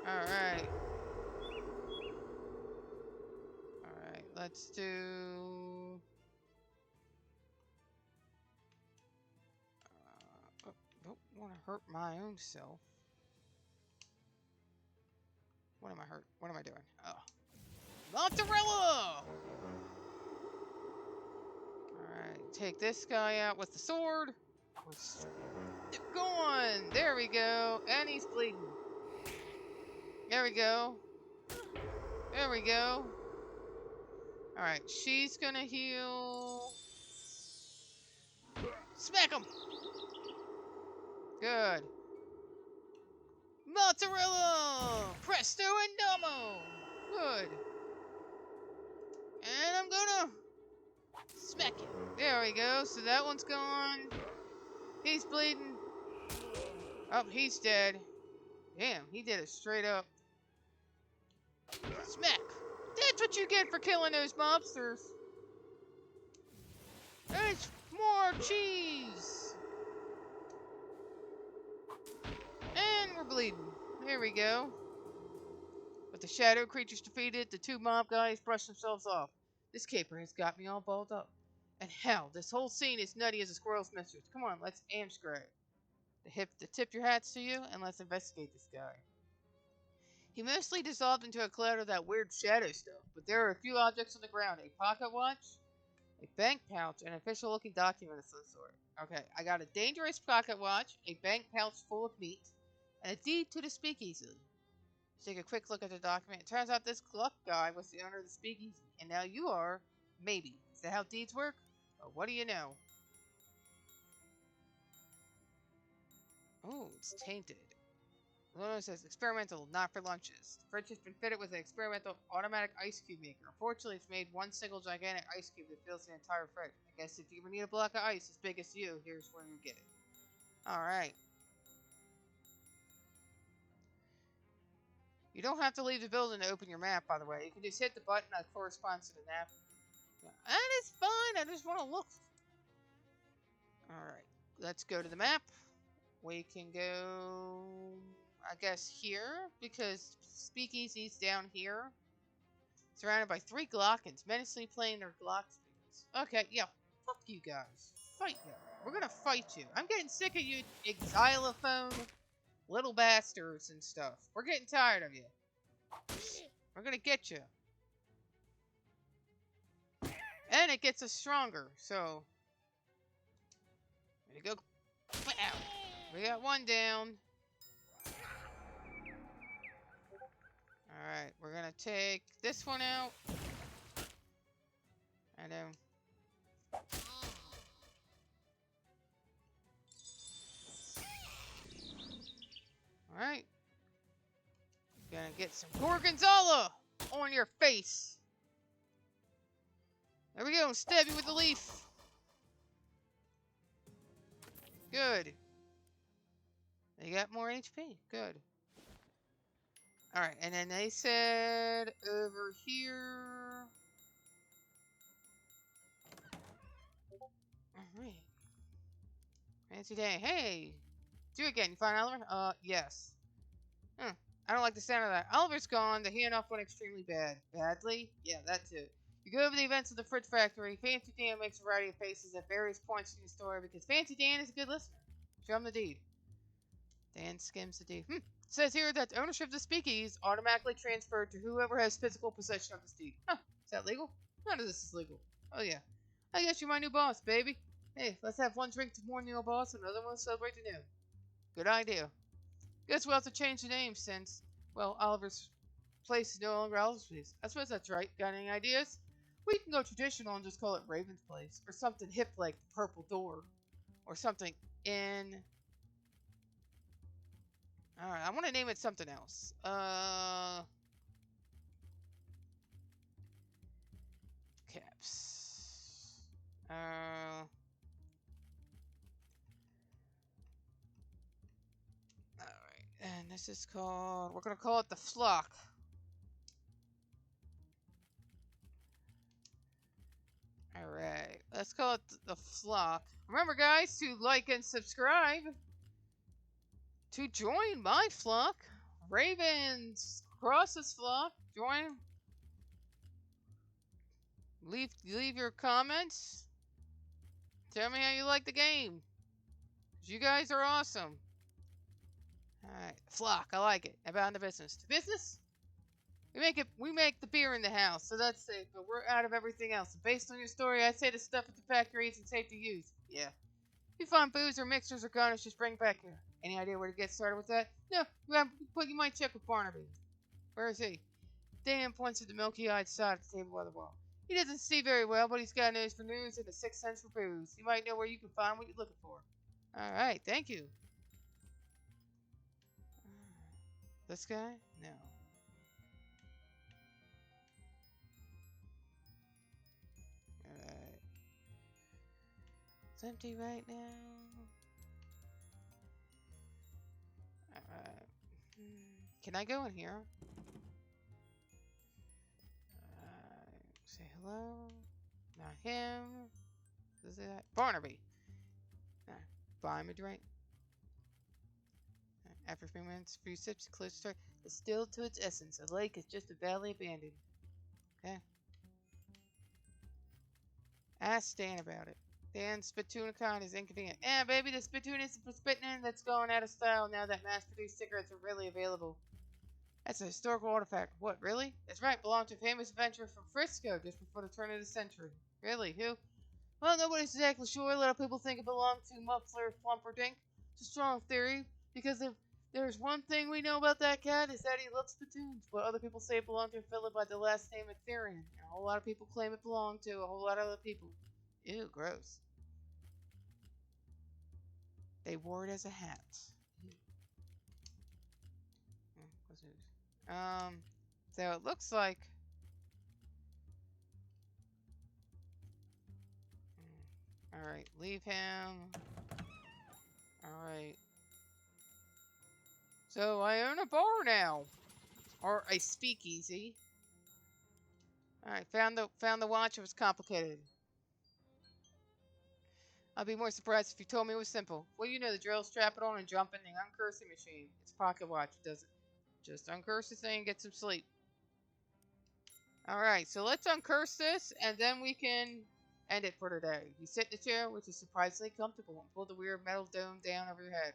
Alright. Alright, let's do... don't want to hurt my own self. What am I hurt? What am I doing? Oh. Mozzarella! Alright, take this guy out with the sword. Keep going! There we go. And he's bleeding. There we go. There we go. Alright, she's gonna heal. Smack him! Good. Mozzarella! Presto and domo! Good. And I'm gonna smack it. There we go. So that one's gone. He's bleeding. Oh, he's dead. Damn, he did it straight up. Smack! That's what you get for killing those mobsters. There's more cheese. And we're bleeding. There we go. With the shadow creatures defeated, the two mob guys brush themselves off. This caper has got me all balled up. And hell, this whole scene is nutty as a squirrel's mistress. Come on, let's amscray. To tip your hats to you, and let's investigate this guy. He mostly dissolved into a cloud of that weird shadow stuff, but there are a few objects on the ground. A pocket watch, a bank pouch, and an official-looking document of some sort. Okay, I got a dangerous pocket watch, a bank pouch full of meat, and a deed to the speakeasy. Take a quick look at the document. It turns out this Gluck guy was the owner of the speakeasy, and now you are, maybe. Is that how deeds work? Or what do you know? Oh, it's tainted. Lono says, experimental, not for lunches. The fridge has been fitted with an experimental automatic ice cube maker. Unfortunately, it's made one single gigantic ice cube that fills the entire fridge. I guess if you ever need a block of ice as big as you, here's where you get it. Alright. You don't have to leave the building to open your map, by the way. You can just hit the button that corresponds to the map. And it's fine. I just want to look. Alright. Let's go to the map. We can go, I guess, here. Because Speakeasy's down here. Surrounded by 3 Glockins, menacingly playing their Glock speakers. Okay, yeah. Fuck you guys. Fight you. We're gonna fight you. I'm getting sick of you xylophone little bastards and stuff. We're getting tired of you. We're gonna get you. And it gets us stronger, so. There you go. Wow. We got one down. Alright, we're gonna take this one out. And then. Alright. Gonna get some Gorgonzola on your face. There we go, stab you with the leaf. Good. They got more HP. Good. Alright, and then they said over here. Alright. Fancy day. Hey! Do again. You find Oliver? Yes. I don't like the sound of that. Oliver's gone. The handoff went extremely bad. Badly? Yeah, that too. You go over the events of the Fridge Factory. Fancy Dan makes a variety of faces at various points in the story because Fancy Dan is a good listener. Show him the deed. Dan skims the deed. It says here that ownership of the speakeasy is automatically transferred to whoever has physical possession of this deed. Huh. Is that legal? None of this is legal. Oh, yeah. I guess you're my new boss, baby. Hey, let's have one drink to mourn the old boss and another one to celebrate the new. Good idea. Guess we'll have to change the name since, well, Oliver's place is no longer Oliver's place. I suppose that's right. Got any ideas? We can go traditional and just call it Raven's Place. Or something hip like the Purple Door. Or something in... Alright, I want to name it something else. Caps. Alright, and this is called... We're going to call it the Flock. Alright, let's call it the Flock. Remember, guys, to like and subscribe to join my flock. Ravens Cross's flock. Join. Leave your comments. Tell me how you like the game. You guys are awesome. Alright, flock, I like it. About the business. The business? We make the beer in the house, so that's safe, but we're out of everything else. Based on your story, I'd say the stuff at the factory isn't safe to use. Yeah. If you find booze or mixtures or garnish, just bring it back here. Any idea where to get started with that? No, but you might check with Barnaby. Where is he? Dan points to the milky-eyed side of the table by the wall. He doesn't see very well, but he's got a nose for news and a sixth sense for booze. He might know where you can find what you're looking for. Alright, thank you. This guy? No. Alright. It's empty right now. Alright. Can I go in here? Say hello. Not him. Is it Barnaby? Buy him a drink. After a few minutes, a few sips, close the store. Distilled to its essence. A lake is just a valley abandoned. Okay. Ask Dan about it. Dan's Spitoonicon is inconvenient. Baby, the spittoon isn't for spitting in. That's going out of style now that mass-produced cigarettes are really available. That's a historical artifact. What, really? That's right. Belonged to a famous adventurer from Frisco just before the turn of the century. Really? Who? Well, nobody's exactly sure. A lot of people think it belonged to Muffler Flumperdink. It's a strong theory, because if there's one thing we know about that cat, is that he loves spittoons. But other people say it belonged to a fellow by the last name Ethereum. A whole lot of people claim it belonged to a whole lot of other people. Ew, gross. They wore it as a hat. So it looks like... Alright, leave him. Alright. So I own a bar now. Or a speakeasy. Alright, found the watch. It was complicated. I'd be more surprised if you told me it was simple. Well, you know the drill. Strap it on and jump in the uncursing machine. It's a pocket watch. It does it. Just uncurse the thing and get some sleep. Alright, so let's uncurse this, and then we can end it for today. You sit in the chair, which is surprisingly comfortable, and pull the weird metal dome down over your head.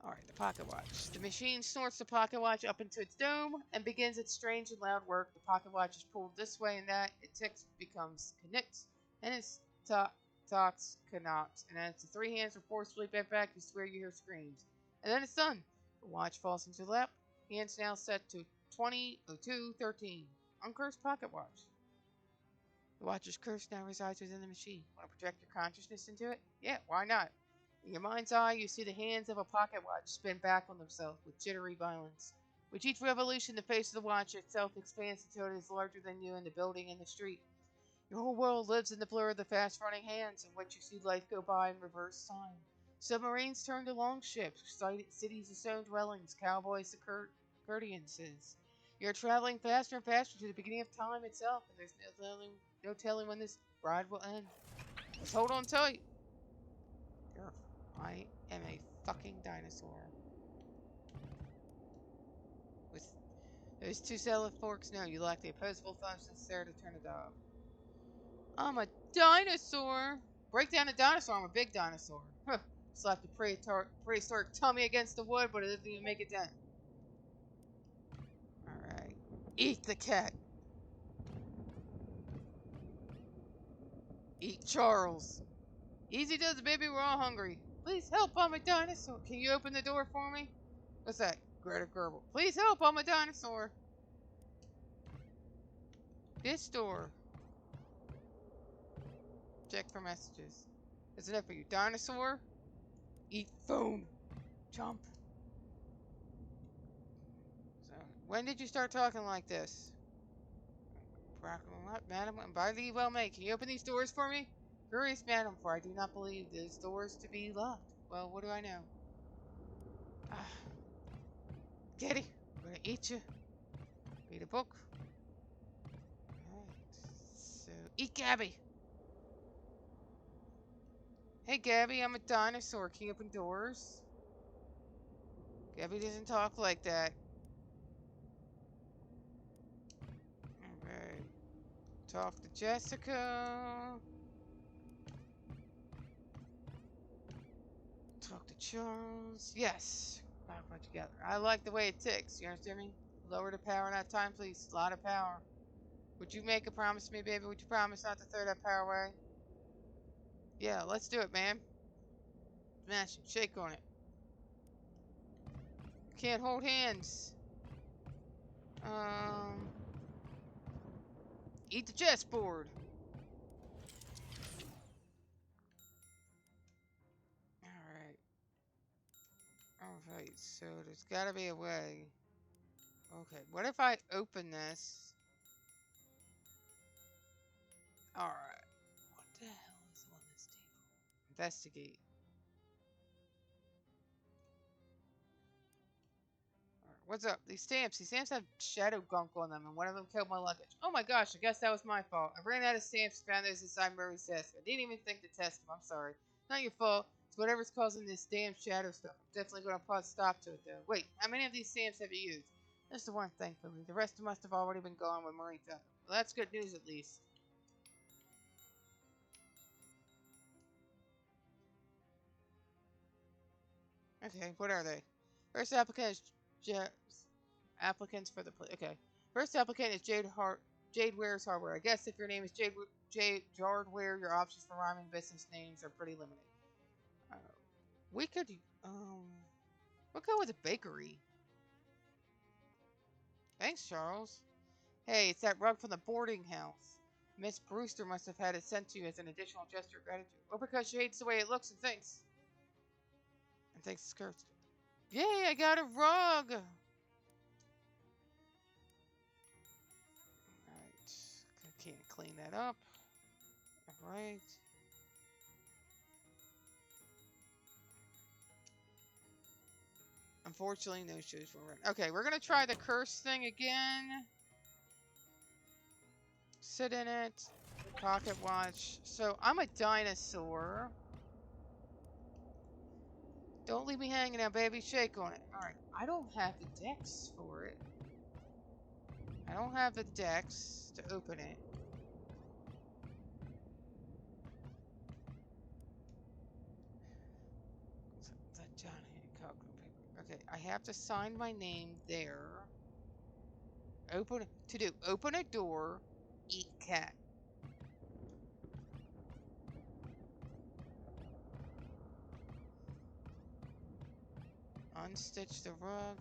Alright, the pocket watch. The machine snorts the pocket watch up into its dome and begins its strange and loud work. The pocket watch is pulled this way and that. It ticks, becomes connects, and it's talks, cannot. And as the three hands are forcefully bent back, you swear you hear screams. And then it's done. The watch falls into your lap. Hands now set to 20:02:13. Uncursed pocket watch. The watch's curse now resides within the machine. Want to project your consciousness into it? Yeah, why not? In your mind's eye, you see the hands of a pocket watch spin back on themselves with jittery violence. With each revolution, the face of the watch itself expands until it is larger than you and the building and the street. Your whole world lives in the blur of the fast-running hands in which you see life go by in reverse time. Submarines turn to longships, cities to stone dwellings, cowboys to courtesians. You're traveling faster and faster to the beginning of time itself, and there's no telling when this ride will end. Just hold on tight. I am a fucking dinosaur. With those two salad forks, no, you lack the opposable functions there to turn it off. I'm a dinosaur! Break down a dinosaur, I'm a big dinosaur. Huh. Slap the prehistoric tummy against the wood, but it doesn't even make it dent. Alright. Eat the cat. Eat Charles. Easy does it, baby, we're all hungry. Please help, I'm a dinosaur. Can you open the door for me? What's that? Greta Gerbil. Please help, I'm a dinosaur. This door. Check for messages. Is it up for you? Dinosaur? Eat phone. Jump. So, when did you start talking like this? Madam, by thee well may. Can you open these doors for me? Curious, madam, for I do not believe these doors to be locked. Well, what do I know? Kitty, I'm gonna eat you. Read a book. Alright. So, eat Gabby. Hey, Gabby, I'm a dinosaur. Can you open doors? Gabby doesn't talk like that. Alright. Talk to Jessica. Talk to Charles. Yes. Put together. I like the way it ticks. You understand me? Lower the power that time, please. A lot of power. Would you make a promise to me, baby? Would you promise not to throw that power away? Yeah, let's do it, man. Smash it. Shake on it. Can't hold hands. Eat the chessboard. Alright. Alright, so there's gotta be a way. Okay, what if I open this? Alright. What the hell is on this table? Investigate. Alright, what's up? These stamps have shadow gunk on them, and one of them killed my luggage. Oh my gosh, I guess that was my fault. I ran out of stamps and found those inside Murray's desk. I didn't even think to test them. I'm sorry. Not your fault. It's whatever's causing this damn shadow stuff. I'm definitely going to put a stop to it, though. Wait, how many of these stamps have you used? That's the one, thankfully. The rest must have already been gone when Murray took them. Well, that's good news, at least. Okay, what are they? First applicant is applicants for the okay. First applicant is Jade Ware's Hardware. I guess if your name is Jade Hardware, your options for rhyming business names are pretty limited. Uh, we could we'll go with a bakery. Thanks, Charles. Hey, it's that rug from the boarding house. Miss Brewster must have had it sent to you as an additional gesture of gratitude, or because she hates the way it looks and thinks. And thinks it's cursed. Yay, I got a rug! Alright. Can't clean that up. Alright. Unfortunately, no shoes were run. Okay, we're gonna try the curse thing again. Sit in it. Pocket watch. So I'm a dinosaur. Don't leave me hanging out, baby. Shake on it. Alright. I don't have the dex for it. I don't have the dex to open it. That John Hancock paper. Okay, I have to sign my name there. Open a door, eat cat. Unstitch the rug.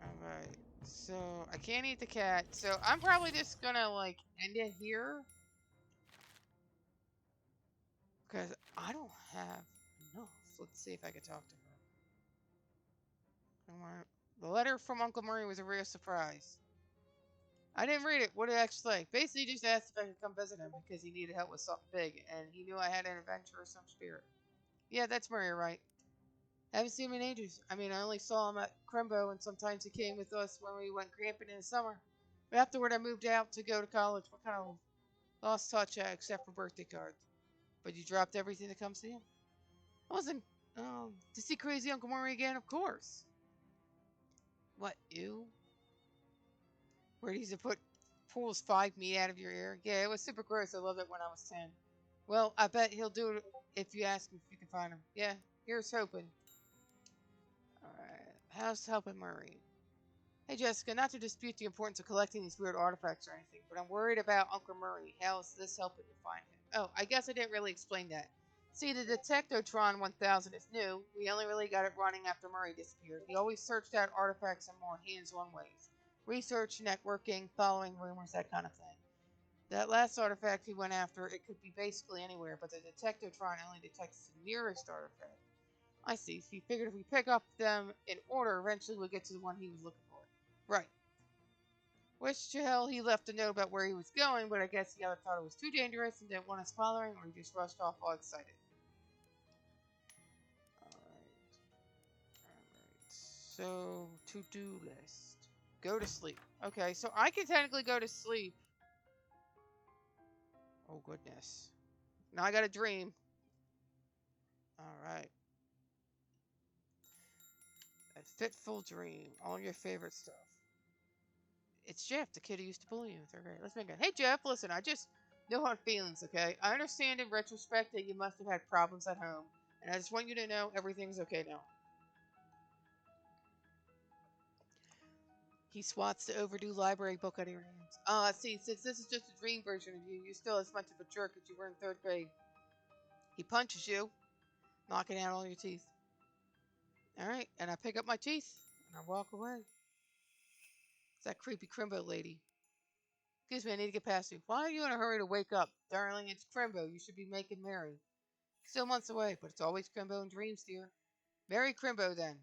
Alright, so I can't eat the cat, so I'm probably just gonna like end it here. Because I don't have enough. Let's see if I can talk to her. The letter from Uncle Murray was a real surprise. I didn't read it. What did it actually say? Basically, just asked if I could come visit him because he needed help with something big, and he knew I had an adventure of some spirit. Yeah, that's Murray, right? Haven't seen him in ages. I mean, I only saw him at Crimbo, and sometimes he came with us when we went camping in the summer. But afterward, I moved out to go to college. What kind of lost touch, except for birthday cards? But you dropped everything to come see him? I wasn't, to see crazy Uncle Murray again, of course. What, you? Where he's to put pulls 5 meat out of your ear? Yeah, it was super gross. I loved it when I was 10. Well, I bet he'll do it if you ask him if you can find him. Yeah, here's hoping. Alright, how's helping Murray? Hey Jessica, not to dispute the importance of collecting these weird artifacts or anything, but I'm worried about Uncle Murray. How's this helping you find him? Oh, I guess I didn't really explain that. See, the Detectotron 1000 is new. We only really got it running after Murray disappeared. He always searched out artifacts in more hands-on ways. Research, networking, following rumors, that kind of thing. That last artifact he went after, it could be basically anywhere, but the Detectotron only detects the nearest artifact. I see. So you figured if we pick up them in order, eventually we'll get to the one he was looking for. Right. Wish to hell he left a note about where he was going, but I guess he either thought it was too dangerous and didn't want us following, or he just rushed off all excited. Alright. So, to-do list. Go to sleep. Okay, so I can technically go to sleep. Oh, goodness. Now I got a dream. Alright. A fitful dream. All your favorite stuff. It's Jeff, the kid who used to bully you. Okay, let's make it. Hey, Jeff, listen, I just no hard feelings, okay? I understand in retrospect that you must have had problems at home, and I just want you to know everything's okay now. He swats the overdue library book out of your hands. See, since this is just a dream version of you, you're still as much of a jerk as you were in 3rd grade. He punches you, knocking out all your teeth. Alright, and I pick up my teeth, and I walk away. It's that creepy Crimbo lady. Excuse me, I need to get past you. Why are you in a hurry to wake up? Darling, it's Crimbo. You should be making merry. Still months away, but it's always Crimbo in dreams, dear. Merry Crimbo, then.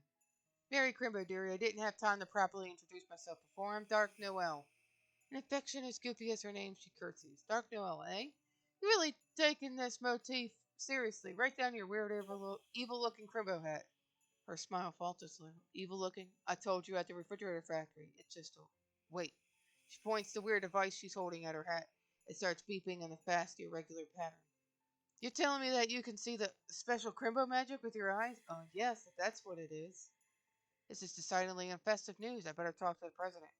Merry Crimbo, dearie. I didn't have time to properly introduce myself before. I'm Dark Noel. An affection as goofy as her name, she curtsies. Dark Noel, eh? You really taking this motif seriously. Write down your weird, evil-looking Crimbo hat. Her smile falters a little. Evil-looking? I told you at the refrigerator factory. It's just a... Wait. She points the weird device she's holding at her hat. It starts beeping in a fast, irregular pattern. You're telling me that you can see the special Crimbo magic with your eyes? Oh, yes, if that's what it is. This is decidedly festive news. I better talk to the president.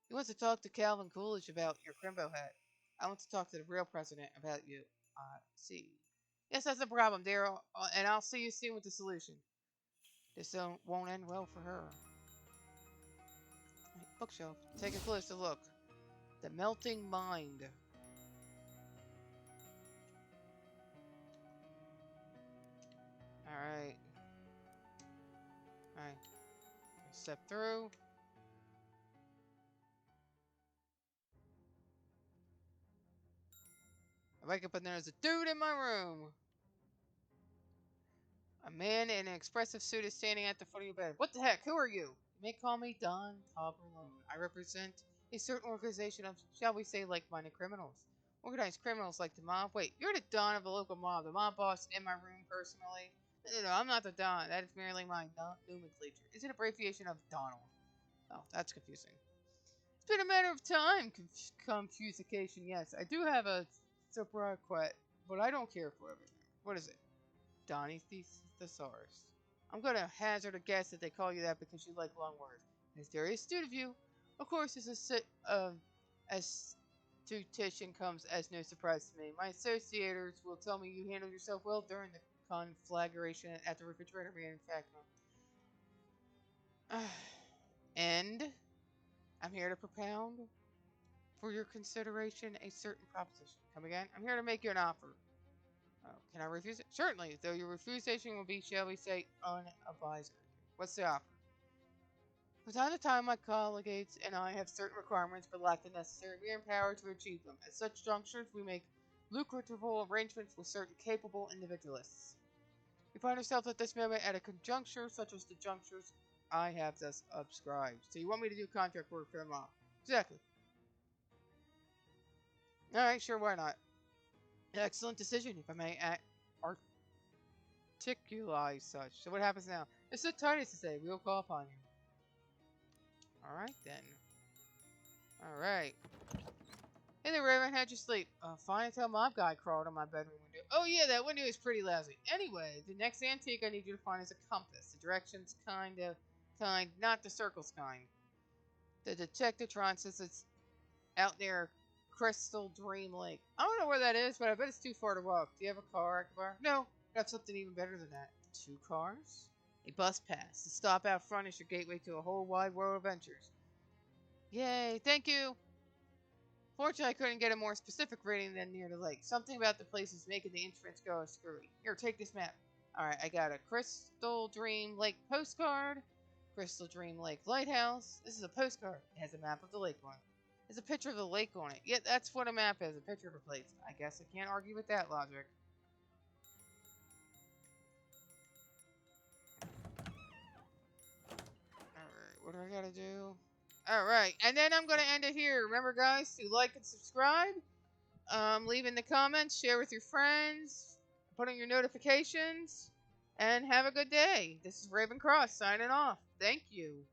He wants to talk to Calvin Coolidge about your Crimbo hat. I want to talk to the real president about you. See. Yes, that's the problem, dear, and I'll see you soon with the solution. This won't end well for her. Right, bookshelf. Take a closer look. The Melting Mind. Alright. Alright. Step through. I wake up and there's a dude in my room. A man in an expressive suit is standing at the foot of your bed. What the heck? Who are you? You may call me Don Toblerone. I represent a certain organization of, shall we say, like-minded criminals. Organized criminals like the mob. Wait, you're the Don of the local mob. The mob boss in my room personally. No, I'm not the Don. That is merely my nomenclature. Is it abbreviation of Donald? Oh, that's confusing. It's been a matter of time. Confusion, yes. I do have a sobriquet, but I don't care for it. What is it? Donnie Thesaurus. I'm gonna hazard a guess that they call you that because you like long words. It's very astute of you. Of course, this astution comes as no surprise to me. My associators will tell me you handled yourself well during the conflagration at the refrigerator manufacturer. And I'm here to propound for your consideration a certain proposition. Come again? I'm here to make you an offer. Oh, can I refuse it? Certainly, though your refusation will be, shall we say, unadvisory. What's the offer? From time to time, my colleagues and I have certain requirements but lack the necessary manpower to achieve them. At such junctures, we make lucrative arrangements with certain capable individualists. We find ourselves at this moment at a conjuncture such as the junctures I have thus subscribed. So you want me to do contract work for them all? Exactly. Alright, sure, why not? Excellent decision, if I may articulate such. So what happens now? It's so tedious to say. We'll call upon you. Alright, then. Alright. Hey there, Raven. How'd you sleep? Fine until mob guy crawled on my bedroom window. Oh, yeah, that window is pretty lousy. Anyway, the next antique I need you to find is a compass. The directions not the circles kind. The Detectatron says it's out near Crystal Dream Lake. I don't know where that is, but I bet it's too far to walk. Do you have a car I can borrow? No, I have something even better than that. 2 cars? A bus pass. The stop out front is your gateway to a whole wide world of adventures. Yay, thank you! Fortunately, I couldn't get a more specific rating than near the lake. Something about the place is making the entrance go screwy. Here, take this map. Alright, I got a Crystal Dream Lake postcard. Crystal Dream Lake Lighthouse. This is a postcard. It has a map of the lake on it. There's a picture of the lake on it. Yeah, that's what a map is. A picture of a place. I guess I can't argue with that logic. Alright, what do I gotta do? Alright, and then I'm gonna end it here. Remember, guys, to like and subscribe. Leave in the comments, share with your friends, put on your notifications, and have a good day. This is Raven Cross signing off. Thank you.